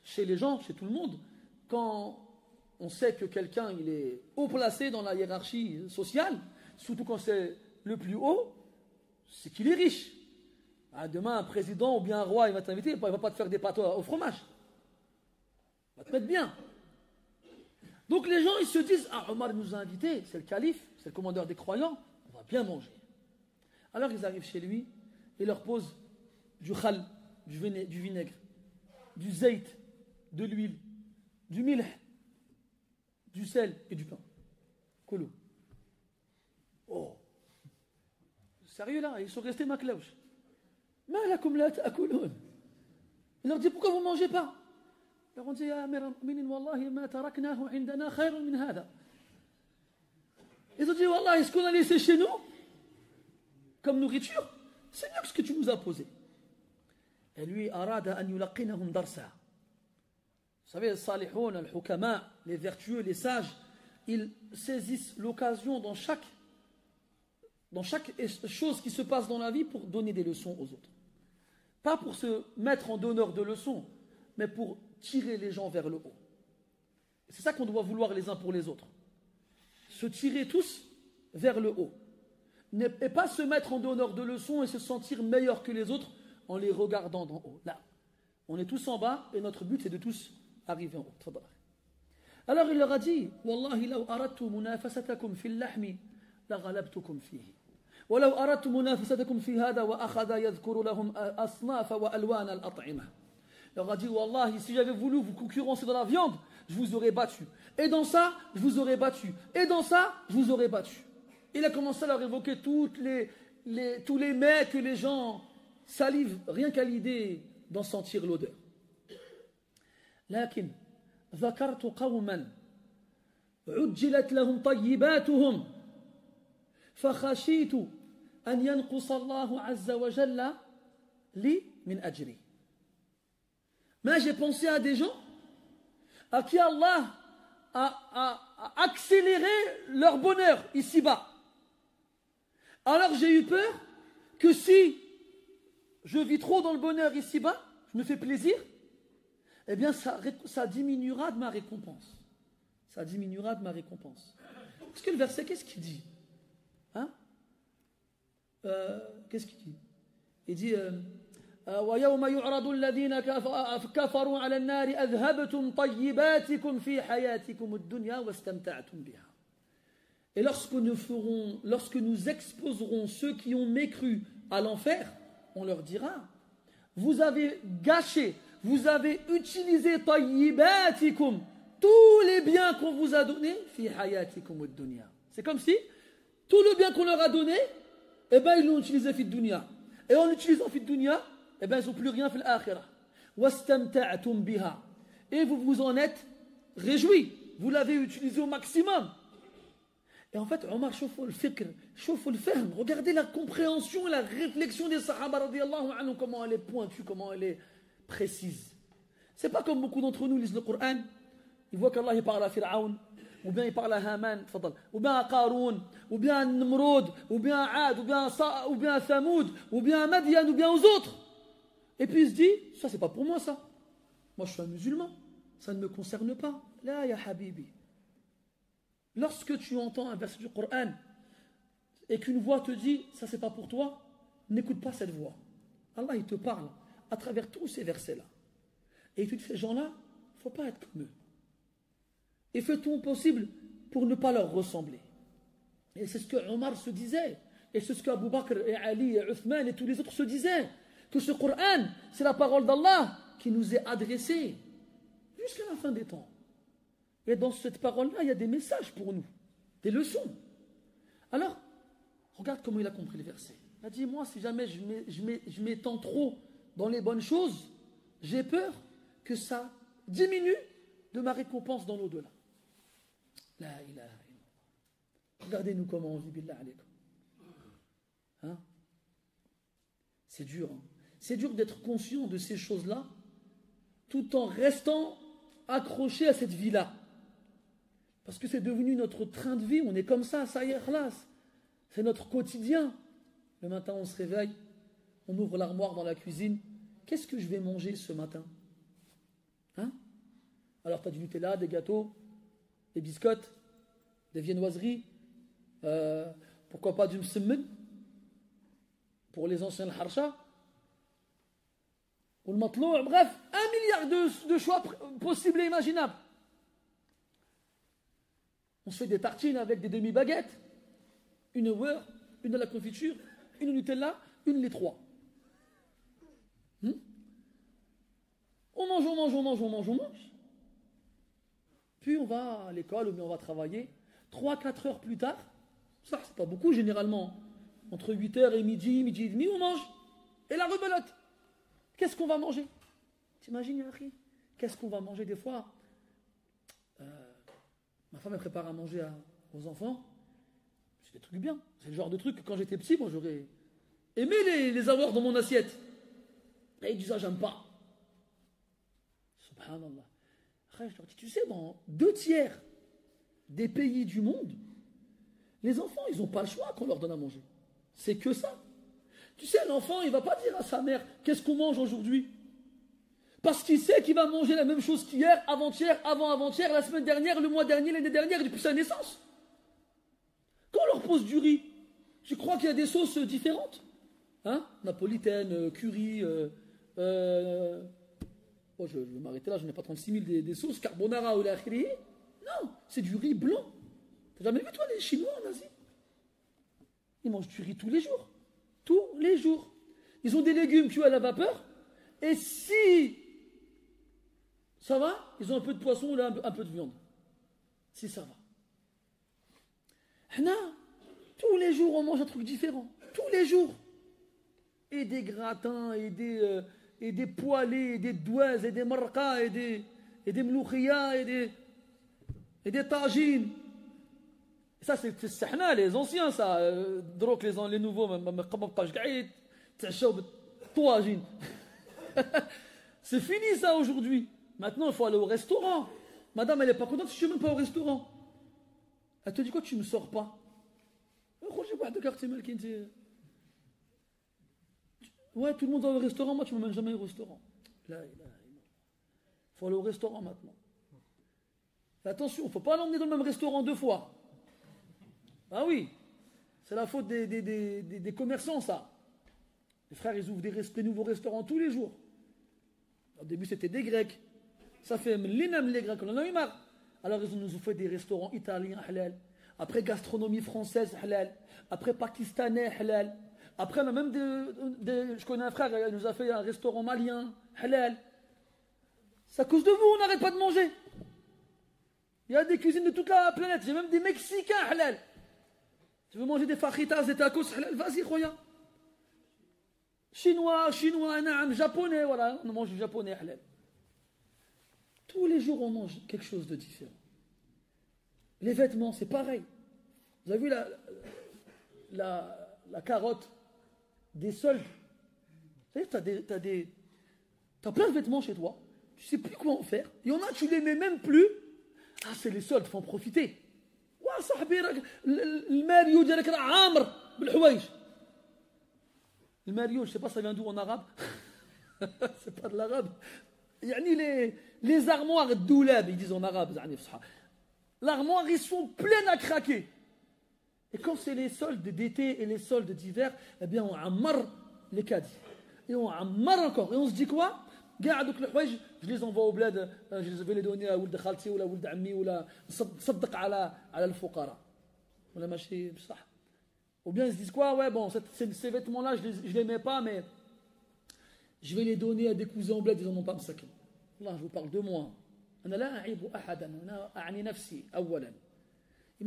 chez les gens, chez tout le monde, quand on sait que quelqu'un il est haut placé dans la hiérarchie sociale, surtout quand c'est le plus haut, c'est qu'il est riche. Demain, un président ou bien un roi, il va t'inviter, il ne va pas te faire des pâteaux au fromage. Il va te mettre bien. Donc les gens, ils se disent, Omar nous a invités, c'est le calife, c'est le commandeur des croyants, on va bien manger. Alors ils arrivent chez lui et leur posent du khal, du vinaigre, du zayt, de l'huile, du milh, du sel et du pain. Kolo. Oh. Sérieux là, ils sont restés maklouch. Ma lakum la ta'kulun. Il leur dit, pourquoi vous ne mangez pas? Ils leur ont dit, ya amir al-mu'minin, wallahi ma taraknahu indana khayrun min hada. Ils ont dit, wallahi, ce qu'on a laissé chez nous comme nourriture, c'est mieux que ce que tu nous as posé. Et lui, arada an yulaqinahum darsa. Vous savez, les salihoun, les hukama, les vertueux, les sages, ils saisissent l'occasion dans chaque chose qui se passe dans la vie pour donner des leçons aux autres. Pas pour se mettre en donneur de leçons, mais pour tirer les gens vers le haut. C'est ça qu'on doit vouloir les uns pour les autres. Se tirer tous vers le haut. Et pas se mettre en donneur de leçons et se sentir meilleur que les autres en les regardant d'en haut. Là, on est tous en bas et notre but c'est de tous arriver en haut. Alors il leur a dit, Wallahi law aradtu munafasatakum fil lahmi la ghalabtukum fihi. ولو أردت منافستكم في هذا وأخذ يذكر لهم أصناف وألوان الأطعمة. Il leur a dit, Wallahi, si j'avais voulu vous concurrencer dans la viande, je vous aurais battu. Et dans ça, je vous aurais battu. Et dans ça, je vous aurais battu. Il a commencé à leur évoquer tous les mets que les gens salivent, rien qu'à l'idée d'en sentir l'odeur. لكن ذكرت قوما عجلت لهم طيباتهم فخشيت أن ينقص الله عز وجل لي من أجري. Mais j'ai pensé à des gens à qui Allah a accéléré leur bonheur ici-bas. Alors j'ai eu peur que si je vis trop dans le bonheur ici-bas, je me fais plaisir, eh bien ça diminuera de ma récompense. Ça diminuera de ma récompense. Parce que le verset, qu'est-ce qu'il dit? Qu'est-ce qu'il dit? Il dit ويوم يعرض الذين كفروا على النار أذهبتم طيباتكم في حياتكم الدنيا واستمتعتم بها. Et lorsque nous exposerons ceux qui ont mécru à l'enfer, on leur dira, vous avez gâché, vous avez utilisé tayyibatikum, tous les biens qu'on vous a donnés, fi hayatikum ad-dunya. C'est comme si tout le bien qu'on leur a donné, eh ben ils l'ont utilisé fi dunya. Et en l'utilisant fi dunya, eh ben ils n'ont plus rien fi l'akhirah. Wastamta'tum biha. Et vous vous en êtes réjouis, vous l'avez utilisé au maximum. Et en fait, Omar, chauffe le fikr, chauffe le fahm. Regardez la compréhension et la réflexion des Sahaba radiyallahu anhu, comment elle est pointue, comment elle est précise. C'est pas comme beaucoup d'entre nous lisent le Coran, ils voient qu'Allah il parle à Fir'aun, ou bien il parle à Haman, ou bien à Qaroun, ou bien à Nimrod, ou bien à Ad, ou bien à Thamoud, ou bien à Madian, ou bien aux autres. Et puis il se dit, ça c'est pas pour moi ça. Moi je suis un musulman, ça ne me concerne pas. Là, ya habibi. Lorsque tu entends un verset du Coran et qu'une voix te dit ça c'est pas pour toi, n'écoute pas cette voix. Allah il te parle à travers tous ces versets là. Et tous ces gens là, il ne faut pas être comme eux. Et fais tout possible pour ne pas leur ressembler. Et c'est ce que Omar se disait, et c'est ce qu'Abu Bakr et Ali et Uthman et tous les autres se disaient, que ce Coran c'est la parole d'Allah qui nous est adressée jusqu'à la fin des temps. Et dans cette parole-là, il y a des messages pour nous, des leçons. Alors, regarde comment il a compris le verset. Il a dit, moi, si jamais je m'étends trop dans les bonnes choses, j'ai peur que ça diminue de ma récompense dans l'au-delà. La ilaha illallah. Regardez-nous comment on vit, billah alaykum. Hein? C'est dur. Hein? C'est dur d'être conscient de ces choses-là, tout en restant accroché à cette vie-là. Parce que c'est devenu notre train de vie, on est comme ça y est, khlas. C'est notre quotidien. Le matin, on se réveille, on ouvre l'armoire dans la cuisine. Qu'est-ce que je vais manger ce matin? Hein? Alors, tu as du Nutella, des gâteaux, des biscottes, des viennoiseries, pourquoi pas du msemmen, pour les anciens al-harsha, ou le matlou', bref, 1 milliard de choix possibles et imaginables. On se fait des tartines avec des demi-baguettes, une au beurre, une à la confiture, une au Nutella, une les trois. On mange. Puis on va à l'école ou bien on va travailler. 3-4 heures plus tard, ça c'est pas beaucoup généralement, entre 8h et midi et demi, on mange. Et la rebelote. Qu'est-ce qu'on va manger? T'imagines, Yahri? Qu'est-ce qu'on va manger des fois? Ma femme elle prépare à manger aux enfants. C'est des trucs bien. C'est le genre de trucs que quand j'étais petit, moi j'aurais aimé les avoir dans mon assiette. Et ils disent ça, j'aime pas. Subhanallah. Après, je leur dis, tu sais, dans 2/3 des pays du monde, les enfants, ils n'ont pas le choix qu'on leur donne à manger. C'est que ça. Tu sais, l'enfant, il ne va pas dire à sa mère, qu'est-ce qu'on mange aujourd'hui? Parce qu'il sait qu'il va manger la même chose qu'hier, avant-hier, avant-avant-hier, la semaine dernière, le mois dernier, l'année dernière, depuis sa naissance. Quand on leur pose du riz, je crois qu'il y a des sauces différentes. Hein? Napolitaine, curry, oh, je vais m'arrêter là, je n'ai pas 36 000 des sauces, carbonara ou l'akhiri. Non, c'est du riz blanc. T'as jamais vu, toi, les Chinois en Asie? Ils mangent du riz tous les jours. Tous les jours. Ils ont des légumes cuits à la vapeur. Et si ça va, ils ont un peu de poisson ou un peu de viande. Si ça va. Tous les jours, on mange un truc différent. Tous les jours. Et des gratins, et des poêlés, et des douaises, et des marqa, et des mloukhia, et des tagines. Ça, c'est sahna, les anciens, ça. Droc, les nouveaux, c'est fini, ça, aujourd'hui. Maintenant, il faut aller au restaurant. Madame, elle n'est pas contente si je ne suis même pas au restaurant. Elle te dit quoi, tu ne me sors pas? Ouais, tout le monde va au restaurant, moi, tu ne m'emmènes jamais au restaurant. Il faut aller au restaurant maintenant. Et attention, il ne faut pas l'emmener dans le même restaurant 2 fois. Ah oui, c'est la faute des commerçants, ça. Les frères, ils ouvrent des nouveaux restaurants tous les jours. Au début, c'était des Grecs. Ça fait l'énorme les Grecs, on en a eu marre. Alors, ils nous ont fait des restaurants italiens, halal. Après, gastronomie française, halal. Après, pakistanais, halal. Après, on a même je connais un frère, il nous a fait un restaurant malien, halal. C'est à cause de vous, on n'arrête pas de manger. Il y a des cuisines de toute la planète. J'ai même des Mexicains, halal. Tu veux manger des fajitas, des tacos, halal, vas-y, croyant. Chinois, naam, japonais, voilà, on mange du japonais, halal. Tous les jours, on mange quelque chose de différent. Les vêtements, c'est pareil. Vous avez vu la carotte des soldes. Vous savez, t'as plein de vêtements chez toi. Tu ne sais plus quoi en faire. Il y en a, tu les mets même plus. Ah, c'est les soldes, il faut en profiter. Ouah, صاحبي, le Mario, dirait عامر بالحوايج. Le Mario, je ne sais pas ça vient d'où en arabe. C'est pas de l'arabe. يعني les armoires doulab, ils disent en arabe. L'armoire, ils sont pleins à craquer. Et quand c'est les soldes d'été et les soldes d'hiver, eh bien on ammar les caddies. Et on ammar encore. Et on se dit quoi? Je les envoie au bled, je vais les donner à Ould Khalti ou à Ould Ammi ou à Saddak ala al-Fuqara. Ou bien ils se disent quoi? Ouais, bon, ces vêtements-là, je ne les mets pas, mais je vais les donner à des cousins au bled, ils n'en ont pas me saquer. Allah, je vous parle de moi. Il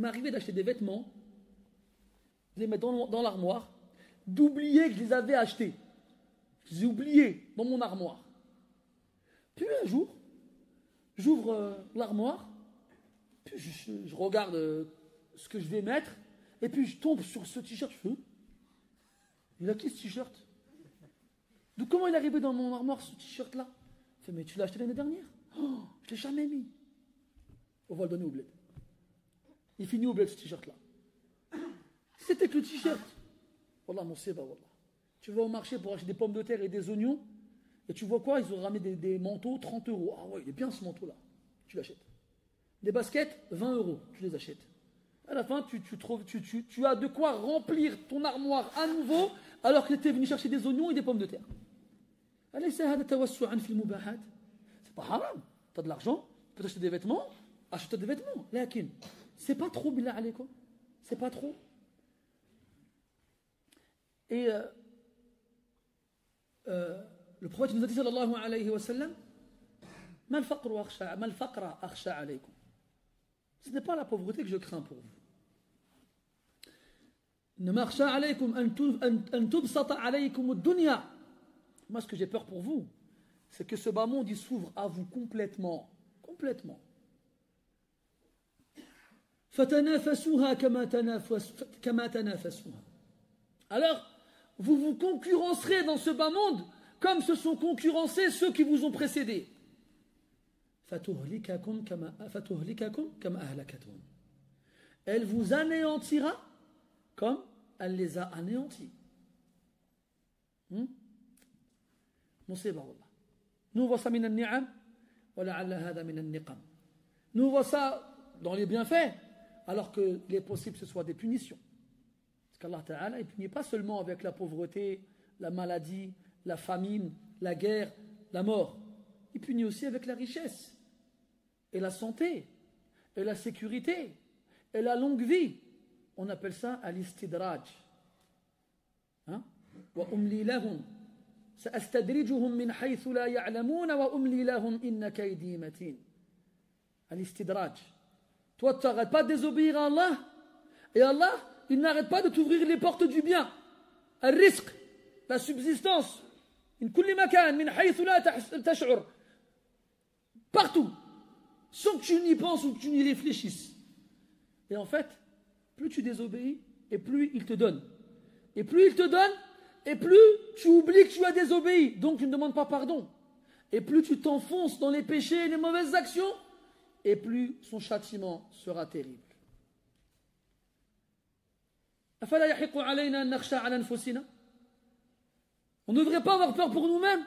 m'est arrivé d'acheter des vêtements, de les mettre dans l'armoire, d'oublier que je les avais achetés. Je les ai oubliés dans mon armoire. Puis un jour, j'ouvre l'armoire, puis je regarde ce que je vais mettre, et puis je tombe sur ce t-shirt. Je fais, il a qui ce t-shirt? Donc comment il est arrivé dans mon armoire ce t-shirt-là? Je fais, mais tu l'as acheté l'année dernière? Oh, je ne l'ai jamais mis. On va le donner au bled. Il finit au bled ce t-shirt-là. C'était que le t-shirt. Wallah, mon seba, wallah. Tu vas au marché pour acheter des pommes de terre et des oignons, et tu vois quoi? Ils ont ramené des manteaux, 30 euros. Ah ouais, il est bien ce manteau-là. Tu l'achètes. Des baskets, 20 euros. Tu les achètes. À la fin, tu as de quoi remplir ton armoire à nouveau, alors que tu étais venu chercher des oignons et des pommes de terre. C'est pas haram. Tu as de l'argent, tu peux acheter des vêtements, achète des vêtements. Lakin, c'est pas trop, billah alaykoum. C'est pas trop. Et le prophète nous a dit sallallahu alayhi wa sallam, mal faqra akhsha alaykum. Ce n'est pas la pauvreté que je crains pour vous. Ne akhsha alaykum an tubsata alaykum ad-dunya. Moi, ce que j'ai peur pour vous, c'est que ce bas monde, il s'ouvre à vous complètement. Complètement. فَتَنَافَسُوهَا كَمَا تَنَافَسُوهَا. Alors, vous vous concurrencerez dans ce bas monde comme se sont concurrencés ceux qui vous ont précédés. فَتُهْلِكَكُمْ كَمَا أَهْلَكَتْهُمْ. Elle vous anéantira comme elle les a anéantis. مصيبة والله. Nous voit ça من النعم ولعل هذا من النقم. Nous voit ça dans les bienfaits alors qu'il est possible que ce soit des punitions. Parce qu'Allah Ta'ala ne punit pas seulement avec la pauvreté, la maladie, la famine, la guerre, la mort. Il punit aussi avec la richesse et la santé et la sécurité et la longue vie. On appelle ça al-istidraj. Wa umli lahum سأستدرجهم من حيث لا يعلمون وأملي لهم إن كيدي متين. الاستدراج. Toi, tu n'arrêtes pas de désobéir à Allah. Et Allah, il n'arrête pas de t'ouvrir les portes du bien. Le risque, la subsistance. من كل مكان من حيث لا تشعر. Partout. Sans que tu n'y penses ou que tu n'y réfléchisses. Et en fait, plus tu désobéis, et plus il te donne. Et plus il te donne, et plus tu oublies que tu as désobéi, donc tu ne demandes pas pardon. Et plus tu t'enfonces dans les péchés et les mauvaises actions, et plus son châtiment sera terrible. On ne devrait pas avoir peur pour nous-mêmes.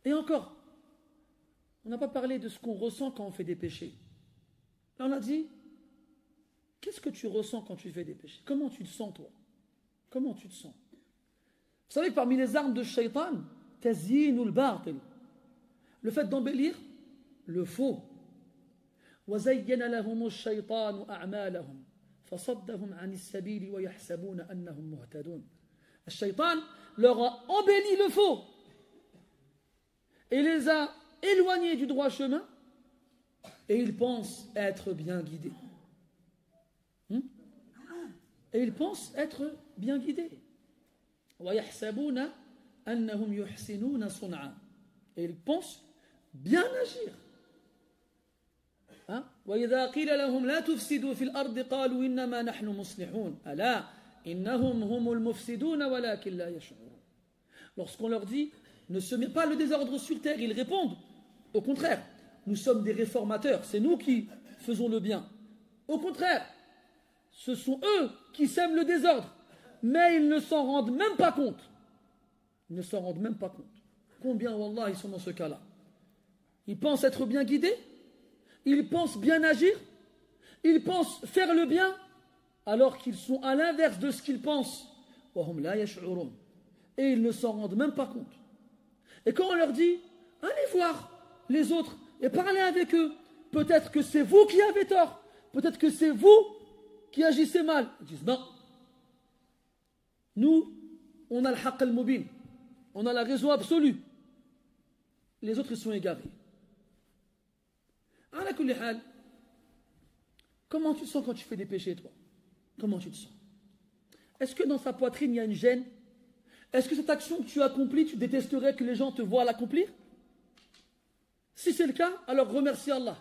Et encore, on n'a pas parlé de ce qu'on ressent quand on fait des péchés. Là, on a dit, qu'est-ce que tu ressens quand tu fais des péchés? Comment tu te sens, toi? Comment tu te sens? savez que parmi les armes de shaitan, tazyinul batil, le fait d'embellir le faux. وَزَيَّنَ لَهُمُ الشَّيْطَانُ أَعْمَالَهُمْ فَصَدَّهُمْ عَنِ السَّبِيلِ وَيَحْسَبُونَ أَنَّهُمْ مُهْتَدُونَ. Le shaitan leur a embelli le faux et les a éloignés du droit chemin et ils pensent être bien guidés. Et ils pensent être bien guidés. وَيَحْسَبُونَ أَنَّهُمْ يُحْسِنُونَ صُنْعًا. Et ils pensent bien agir. وإذا قيل لهم لا تفسدوا في الأرض قالوا إنما نحن مصلحون ألا إنهم هم المفسدون ولكن لا يشعرون. Lorsqu'on leur dit ne semez pas le désordre sur terre, ils répondent au contraire, nous sommes des réformateurs, c'est nous qui faisons le bien. Au contraire, ce sont eux qui sèment le désordre, mais ils ne s'en rendent même pas compte. Ils ne s'en rendent même pas compte. Combien, wallah, ils sont dans ce cas-là? Ils pensent être bien guidés, ils pensent bien agir, ils pensent faire le bien, alors qu'ils sont à l'inverse de ce qu'ils pensent. Et ils ne s'en rendent même pas compte. Et quand on leur dit, allez voir les autres et parlez avec eux, peut-être que c'est vous qui avez tort, peut-être que c'est vous qui agissez mal. Ils disent non. Nous, on a le haqq al-mubin, on a la raison absolue. Les autres, ils sont égarés. Comment tu te sens quand tu fais des péchés, toi? Comment tu te sens? Est-ce que dans sa poitrine, il y a une gêne? Est-ce que cette action que tu accomplis, tu détesterais que les gens te voient l'accomplir? Si c'est le cas, alors remercie Allah.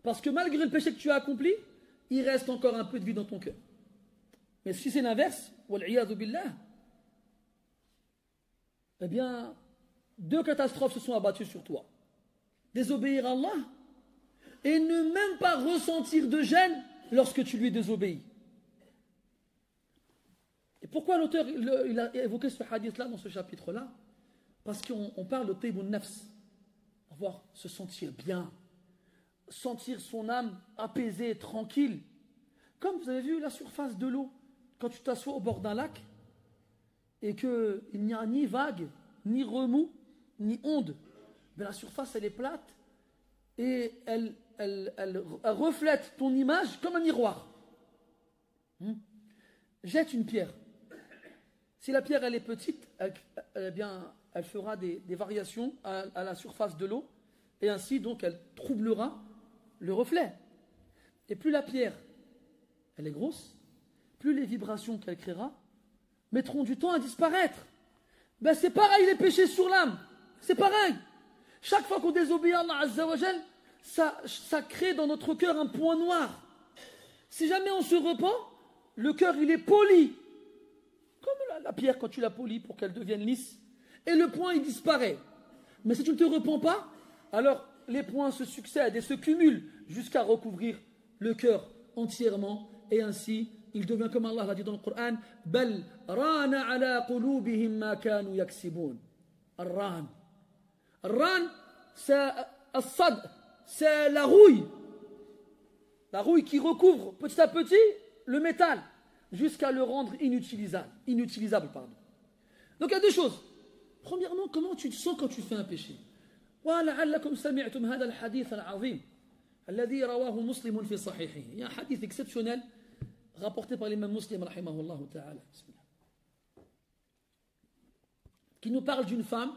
Parce que malgré le péché que tu as accompli, il reste encore un peu de vie dans ton cœur. Mais si c'est l'inverse, wal'iyadhu billah, eh bien, deux catastrophes se sont abattues sur toi. Désobéir à Allah et ne même pas ressentir de gêne lorsque tu lui désobéis. Et pourquoi l'auteur il a évoqué ce hadith-là dans ce chapitre-là? Parce qu'on parle de taybun nafs, avoir se sentir bien, sentir son âme apaisée, tranquille. Comme vous avez vu la surface de l'eau, quand tu t'assois au bord d'un lac et qu'il n'y a ni vague, ni remous, ni onde, mais la surface elle est plate et elle reflète ton image comme un miroir. Jette une pierre. Si la pierre elle est petite, elle fera des variations à la surface de l'eau et ainsi donc elle troublera le reflet. Et plus la pierre elle est grosse, plus les vibrations qu'elle créera mettront du temps à disparaître. Ben c'est pareil les péchés sur l'âme. C'est pareil. Chaque fois qu'on désobéit à Allah Azza wa Jal, ça crée dans notre cœur un point noir. Si jamais on se repent, le cœur il est poli. Comme la pierre quand tu la polis pour qu'elle devienne lisse. Et le point il disparaît. Mais si tu ne te repens pas, alors les points se succèdent et se cumulent jusqu'à recouvrir le cœur entièrement. Et ainsi, il devient comme Allah l'a dit dans le Coran, Bal rana ala qulubihim ma kanu yaksiboun. Ar-ran. Ar-ran, c'est la rouille. La rouille qui recouvre petit à petit le métal jusqu'à le rendre inutilisable. Donc il y a deux choses. Premièrement, comment tu te sens quand tu fais un péché? وَلَعَلَّكُمْ سَمِعْتُمْ هَذَا الْحَدِيثَ الْعَظِيمِ الذي رواه مسلم في صحيحه. Il y a un hadith exceptionnel rapporté par l'imam Muslim rahimahullah ta'ala qui nous parle d'une femme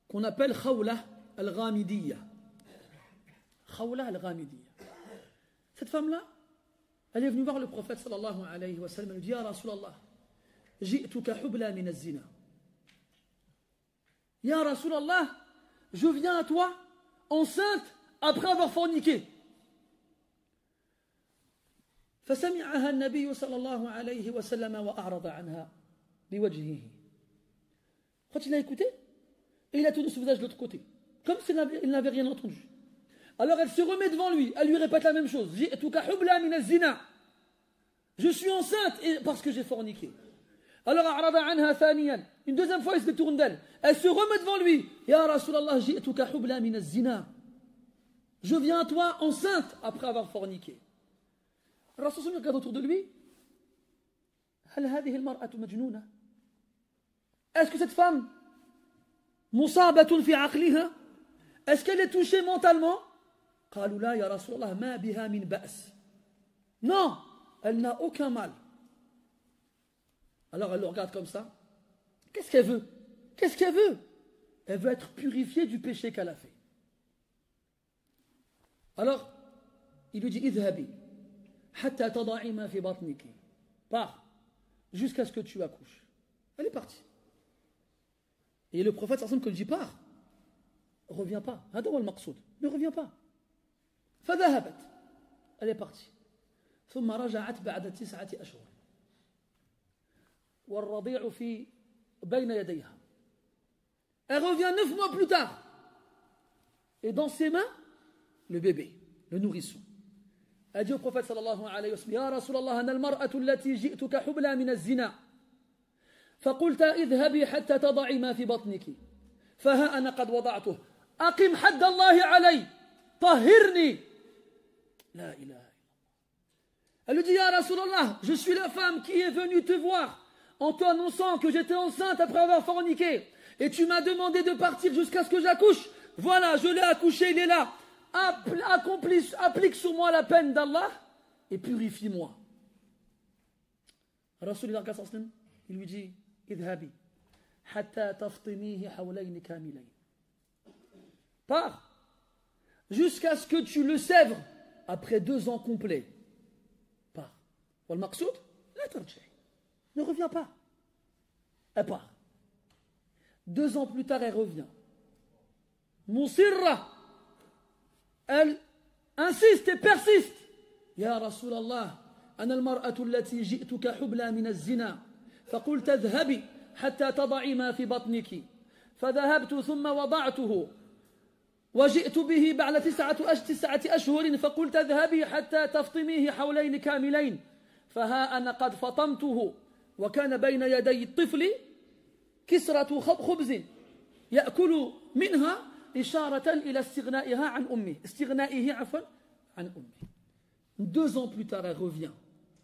qu'on appelle Khawla al-Ghamidiyya. Khawla al-Ghamidiyya. Cette femme-là, elle est venue voir le prophète sallallahu alayhi wa sallam. Elle lui dit, Ya Rasulallah, ji'tuka hubla min az-zina. Ya Rasulallah, je viens à toi enceinte après avoir forniqué. فسمعها النبي صلى الله عليه وسلم وأعرض عنها بوجهه. Quand il a écouté, et il a tenu son visage de l'autre côté, comme s'il n'avait rien entendu. Alors elle se remet devant lui, elle lui répète la même chose. Je suis enceinte parce que j'ai forniqué. Alors une deuxième fois il se détourne d'elle. Elle se remet devant lui. Ya Rasulallah, je viens à toi enceinte après avoir forniqué. Rasul regarde autour de lui. est-ce que cette femme, musabatun fi aqliha, est-ce qu'elle est touchée mentalement? قالوا لا يا رسول الله ما بها من بأس. Non, elle n'a aucun mal. Alors elle le regarde comme ça. Qu'est-ce qu'elle veut? Qu'est-ce qu'elle veut? Elle veut être purifiée du péché qu'elle a fait. Alors, il lui dit idhabi hatta tada'i ma fi batniki. Pars jusqu'à ce que tu accouches. Elle est partie. Et le prophète sallallahu alayhi wa sallam lui dit pars. Reviens pas. هذا هو المقصود. Ne reviens pas. فذهبت. Elle est partie. ثم رجعت بعد 9 أشهر. والرضيع في بين يديها. Elle revient 9 mois plus tard. Et dans ses mains, le bébé, le nourrisson. Elle dit au prophète sallallahu alayhi wa sallam, Ya Rasulallah, ana al-mar'atu allati ji'tuka hubla min az-zina. فقلت اذهبي حتى تضعي ما في بطنك فها أنا قد وضعته أقم حد الله علي طهرني لا إله إلا الله. Elle lui dit Ya Rasulallah, je suis la femme qui est venue te voir en t'annonçant que j'étais enceinte après avoir forniqué et tu m'as demandé de partir jusqu'à ce que j'accouche. Voilà, je l'ai accouché, il est là. Applique sur moi la peine d'Allah et purifie-moi. Rasulullah il lui dit idhabi hatta taftimihi hawlayn kamilayn. Pars jusqu'à ce que tu le sèvres après 2 ans complets. Pars. Wal maqsoud la tarji. Ne reviens pas. Elle part. 2 ans plus tard, elle revient. Musirra. Elle insiste et persiste. Ya Rasulallah, ana al-mar'atu allati ji'tuka hubla min az-zina. فقلت اذهبي حتى تضعي ما في بطنك فذهبت ثم وضعته وجئت به بعد 9 أشهر فقلت اذهبي حتى تفطميه حولين كاملين فها أنا قد فطمته وكان بين يدي الطفل كسرة خبز يأكل منها إشارة إلى استغنائه عفوا عن أمه. 2 ans plus tard, elle revient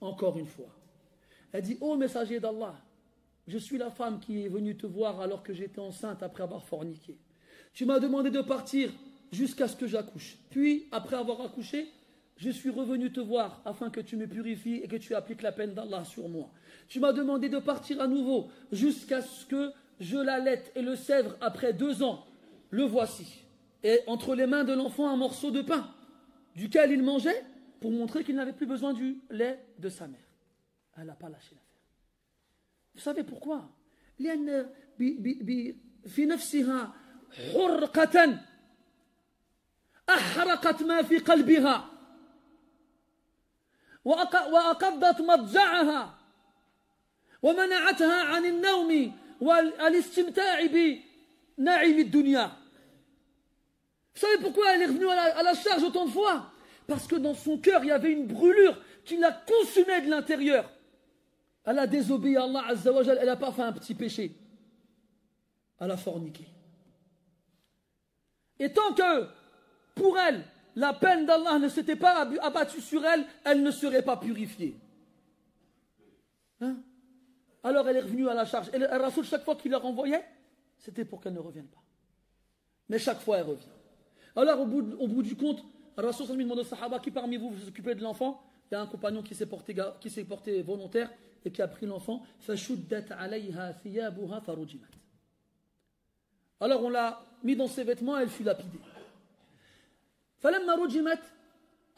encore une fois. Elle dit, ô messager d'Allah, je suis la femme qui est venue te voir alors que j'étais enceinte après avoir forniqué. Tu m'as demandé de partir jusqu'à ce que j'accouche. Puis, après avoir accouché, je suis revenu te voir afin que tu me purifies et que tu appliques la peine d'Allah sur moi. Tu m'as demandé de partir à nouveau jusqu'à ce que je l'allaite et le sèvre après 2 ans. Le voici. Et entre les mains de l'enfant, un morceau de pain duquel il mangeait pour montrer qu'il n'avait plus besoin du lait de sa mère. Elle n'a pas lâché l'affaire. Vous savez pourquoi? لأن في نفسها حرقة أحرقت ما في قلبها وأقضت مضجعها ومنعتها عن النوم والاستمتاع بنعيم الدنيا. Vous savez pourquoi elle est revenue à la charge autant de fois? Parce que dans son cœur, il y avait une brûlure qui la consumait de l'intérieur. Elle a désobéi à Allah Azza wa Jal, elle n'a pas fait un petit péché. Elle a forniqué. Et tant que, pour elle, la peine d'Allah ne s'était pas abattue sur elle, elle ne serait pas purifiée. Hein? Alors elle est revenue à la charge. Et le Rasoul, chaque fois qu'il la renvoyait, c'était pour qu'elle ne revienne pas. Mais chaque fois, elle revient. Alors, au bout du compte, le Rasoul demande aux Sahaba, qui parmi vous vous occupez de l'enfant? Il y a un compagnon qui s'est porté volontaire et qui a pris l'enfant. Alors on l'a mis dans ses vêtements et elle fut lapidée. فلما رجمت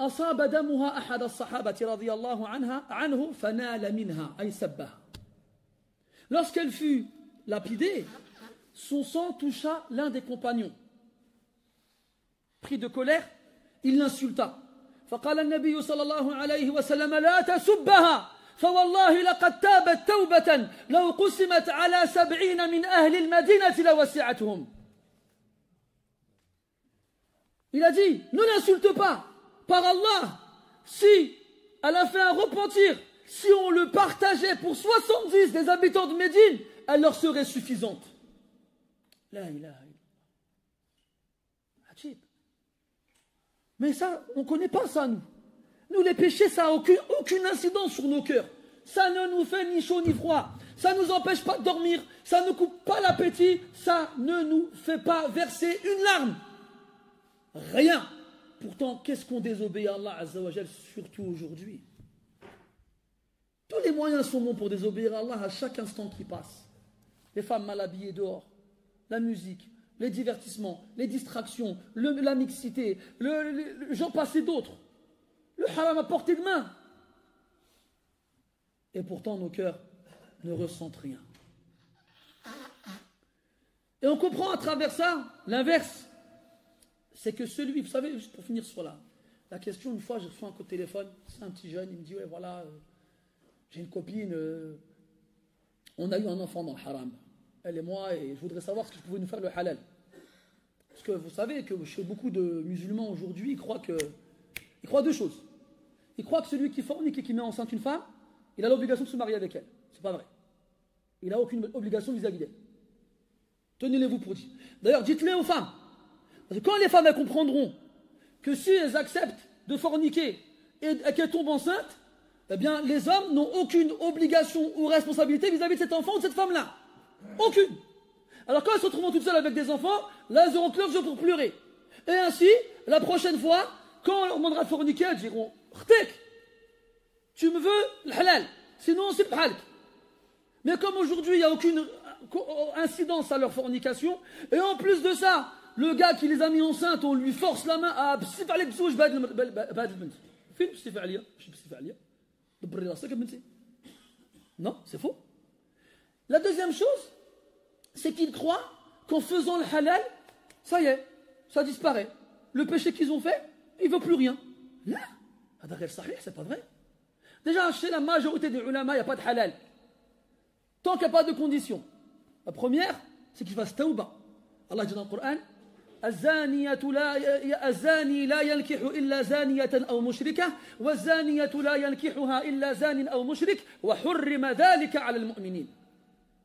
أصاب دمها أحد الصحابة رضي الله عنه فنال منها أي سبها. Lorsqu'elle fut lapidée, son sang toucha l'un des compagnons. Pris de colère, il l'insulta. فقال النبي صلى الله عليه وسلم لا تسبها فوالله لقد تابت توبة لو قسمت على 70 من أهل المدينة لوسعتهم. Il a dit, ne l'insulte pas, par Allah, si elle a fait un repentir, si on le partageait pour 70 des habitants de Médine, elle leur serait suffisante. La ilaha illallah. Ajib. Mais ça, on ne connaît pas ça, nous. Nous, les péchés, ça n'a aucune incidence sur nos cœurs. Ça ne nous fait ni chaud ni froid. ça ne nous empêche pas de dormir, ça ne coupe pas l'appétit, ça ne nous fait pas verser une larme. Rien. Pourtant, qu'est-ce qu'on désobéit à Allah Azza wa Jal, surtout aujourd'hui? Tous les moyens sont bons pour désobéir à Allah à chaque instant qui passe. Les femmes mal habillées dehors, la musique, les divertissements, les distractions, la mixité, j'en passe et d'autres. Le haram à portée de main. Et pourtant, nos cœurs ne ressentent rien. Et on comprend à travers ça l'inverse. C'est que celui, vous savez, juste pour finir sur la question, une fois j'ai reçu un coup de téléphone, c'est un petit jeune, il me dit, ouais voilà, j'ai une copine, on a eu un enfant dans le haram, elle et moi, et je voudrais savoir ce que je pouvais nous faire le halal. Parce que vous savez que chez beaucoup de musulmans aujourd'hui, ils croient deux choses. Ils croient que celui qui fornique et qui met enceinte une femme, il a l'obligation de se marier avec elle. C'est pas vrai. Il n'a aucune obligation vis-à-vis d'elle. Tenez-les-vous pour dire. D'ailleurs, dites-le aux femmes. Parce que quand les femmes elles comprendront que si elles acceptent de forniquer et qu'elles tombent enceintes, eh bien, les hommes n'ont aucune obligation ou responsabilité vis-à-vis de cet enfant ou de cette femme-là. Aucune. Alors quand elles se retrouveront toutes seules avec des enfants, là, elles auront que leurs yeux pour pleurer. Et ainsi, la prochaine fois, quand on leur demandera de forniquer, elles diront « Khtek, tu me veux le halal, sinon c'est le halal. » Mais comme aujourd'hui, il n'y a aucune incidence à leur fornication, et en plus de ça, le gars qui les a mis enceintes, on lui force la main à non, c'est faux. La deuxième chose, c'est qu'ils croient qu'en faisant le halal, ça y est, ça disparaît. Le péché qu'ils ont fait, il ne veut plus rien. Là, c'est pas vrai. Déjà, chez la majorité des ulama, il n'y a pas de halal. Tant qu'il n'y a pas de conditions. La première, c'est qu'il fasse tawba. Allah dit dans le Coran, الزاني لا ينكح إلا زانية أو مشركة والزانية لا ينكحها إلا زان أو مشرك وحرم ذلك على المؤمنين.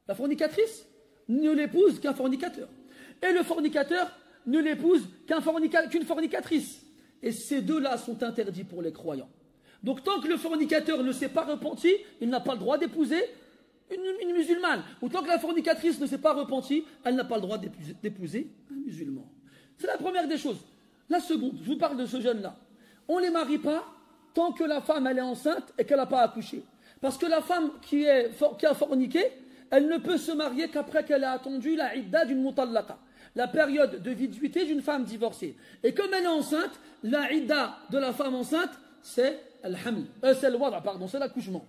La fornicatrice ne l'épouse qu'un fornicateur. Et le fornicateur ne l'épouse qu'une fornicatrice. Et ces deux-là sont interdits pour les croyants. Donc tant que le fornicateur ne s'est pas repenti, il n'a pas le droit d'épouser une musulmane. Ou tant que la fornicatrice ne s'est pas repentie, elle n'a pas le droit d'épouser un musulman. C'est la première des choses. La seconde, je vous parle de ce jeune-là. On ne les marie pas tant que la femme elle est enceinte et qu'elle n'a pas accouché. Parce que la femme qui a forniqué, elle ne peut se marier qu'après qu'elle a attendu la idda d'une mutallaqa, la période de viduité d'une femme divorcée. Et comme elle est enceinte, la idda de la femme enceinte, c'est c'est le wada, pardon, c'est l'accouchement.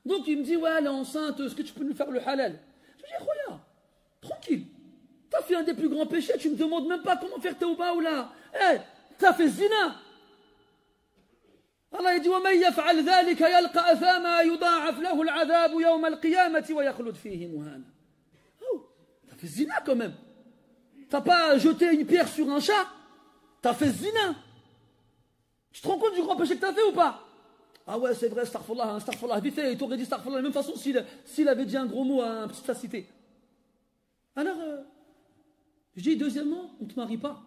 Donc il me dit, ouais, elle est enceinte, est-ce que tu peux nous faire le halal? Je lui dis, regarde, tranquille. Tu as fait un des plus grands péchés, tu ne me demandes même pas comment faire tawba ou là. Eh, tu as fait zina. Allah dit, وَمَنْ يَفْعَلْ ذَلِكَ يَلْقَ أَثَامًا يُضَاعَفْ لَهُ الْعَذَابُ يَوْمَ الْقِيَامَةِ وَيَخْلُدْ فِيهِ مُهَانًا. Oh, tu as fait zina quand même. Tu n'as pas jeté une pierre sur un chat. Tu as fait zina. Tu te rends compte du grand péché que tu as fait ou pas? Ah ouais, c'est vrai, astaghfirullah, vite fait, il t'aurait dit astaghfirullah de la même façon s'il avait dit un gros mot à un petit cité. Alors, je dis, deuxièmement, on ne te marie pas.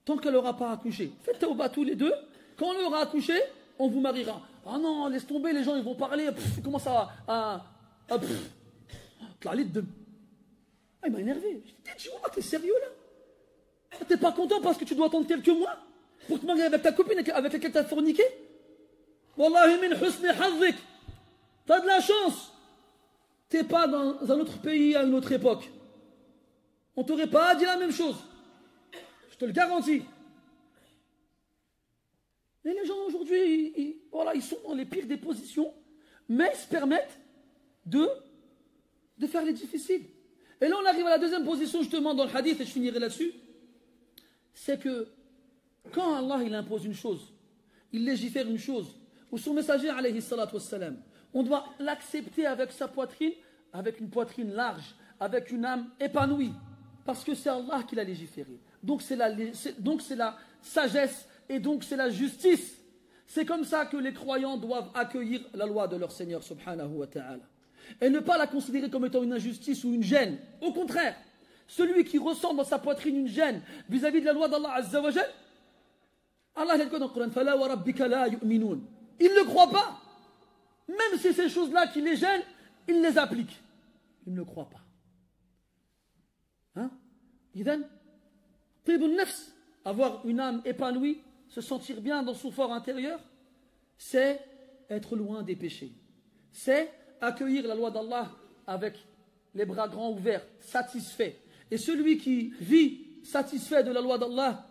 Tant qu'elle n'aura pas accouché. Faites tawba tous les deux. Quand elle aura accouché, on vous mariera. Ah non, laisse tomber, les gens ils vont parler. Comment ça va? Ah, il m'a énervé. Je dis, tu vois, t'es sérieux là? T'es pas content parce que tu dois attendre quelques mois pour te marier avec ta copine avec laquelle tu as forniqué? Wallahi min husni hazzik. T'as de la chance. T'es pas dans un autre pays à une autre époque. On t'aurait pas dit la même chose. Je te le garantis. Et les gens aujourd'hui, ils sont dans les pires des positions, mais ils se permettent de faire les difficiles. Et là, on arrive à la deuxième position, justement, dans le hadith, et je finirai là-dessus. C'est que quand Allah il impose une chose, il légifère une chose, ou son messager, alayhi salatu wassalam, on doit l'accepter avec sa poitrine, avec une poitrine large, avec une âme épanouie, parce que c'est Allah qui l'a légiféré. Donc c'est la sagesse et donc c'est la justice. C'est comme ça que les croyants doivent accueillir la loi de leur Seigneur subhanahu wa ta'ala. Et ne pas la considérer comme étant une injustice ou une gêne. Au contraire, celui qui ressent dans sa poitrine une gêne vis-à-vis de la loi d'Allah azza wa jal, Allah il dit dans le Coran, فَلَا وَرَبِّكَ لَا يُؤْمِنُونَ. Ils ne croient pas. Même si ces choses-là qui les gênent, ils les appliquent, ils ne croient pas. Hein? Idhan, tibun nafs, avoir une âme épanouie, se sentir bien dans son fort intérieur, c'est être loin des péchés. C'est accueillir la loi d'Allah avec les bras grands ouverts, satisfait. Et celui qui vit satisfait de la loi d'Allah,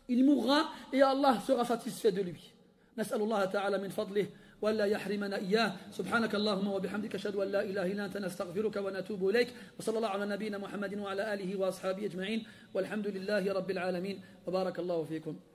il mourra et Allah sera satisfait de lui. نسأل الله تعالى من فضله ولا يحرمنا إياه سبحانك اللهم وبحمدك أشهد أن لا إله إلا أنت نستغفرك ونتوب إليك وصلى الله على نبينا محمد وعلى آله وأصحابه أجمعين والحمد لله رب العالمين وبارك الله فيكم.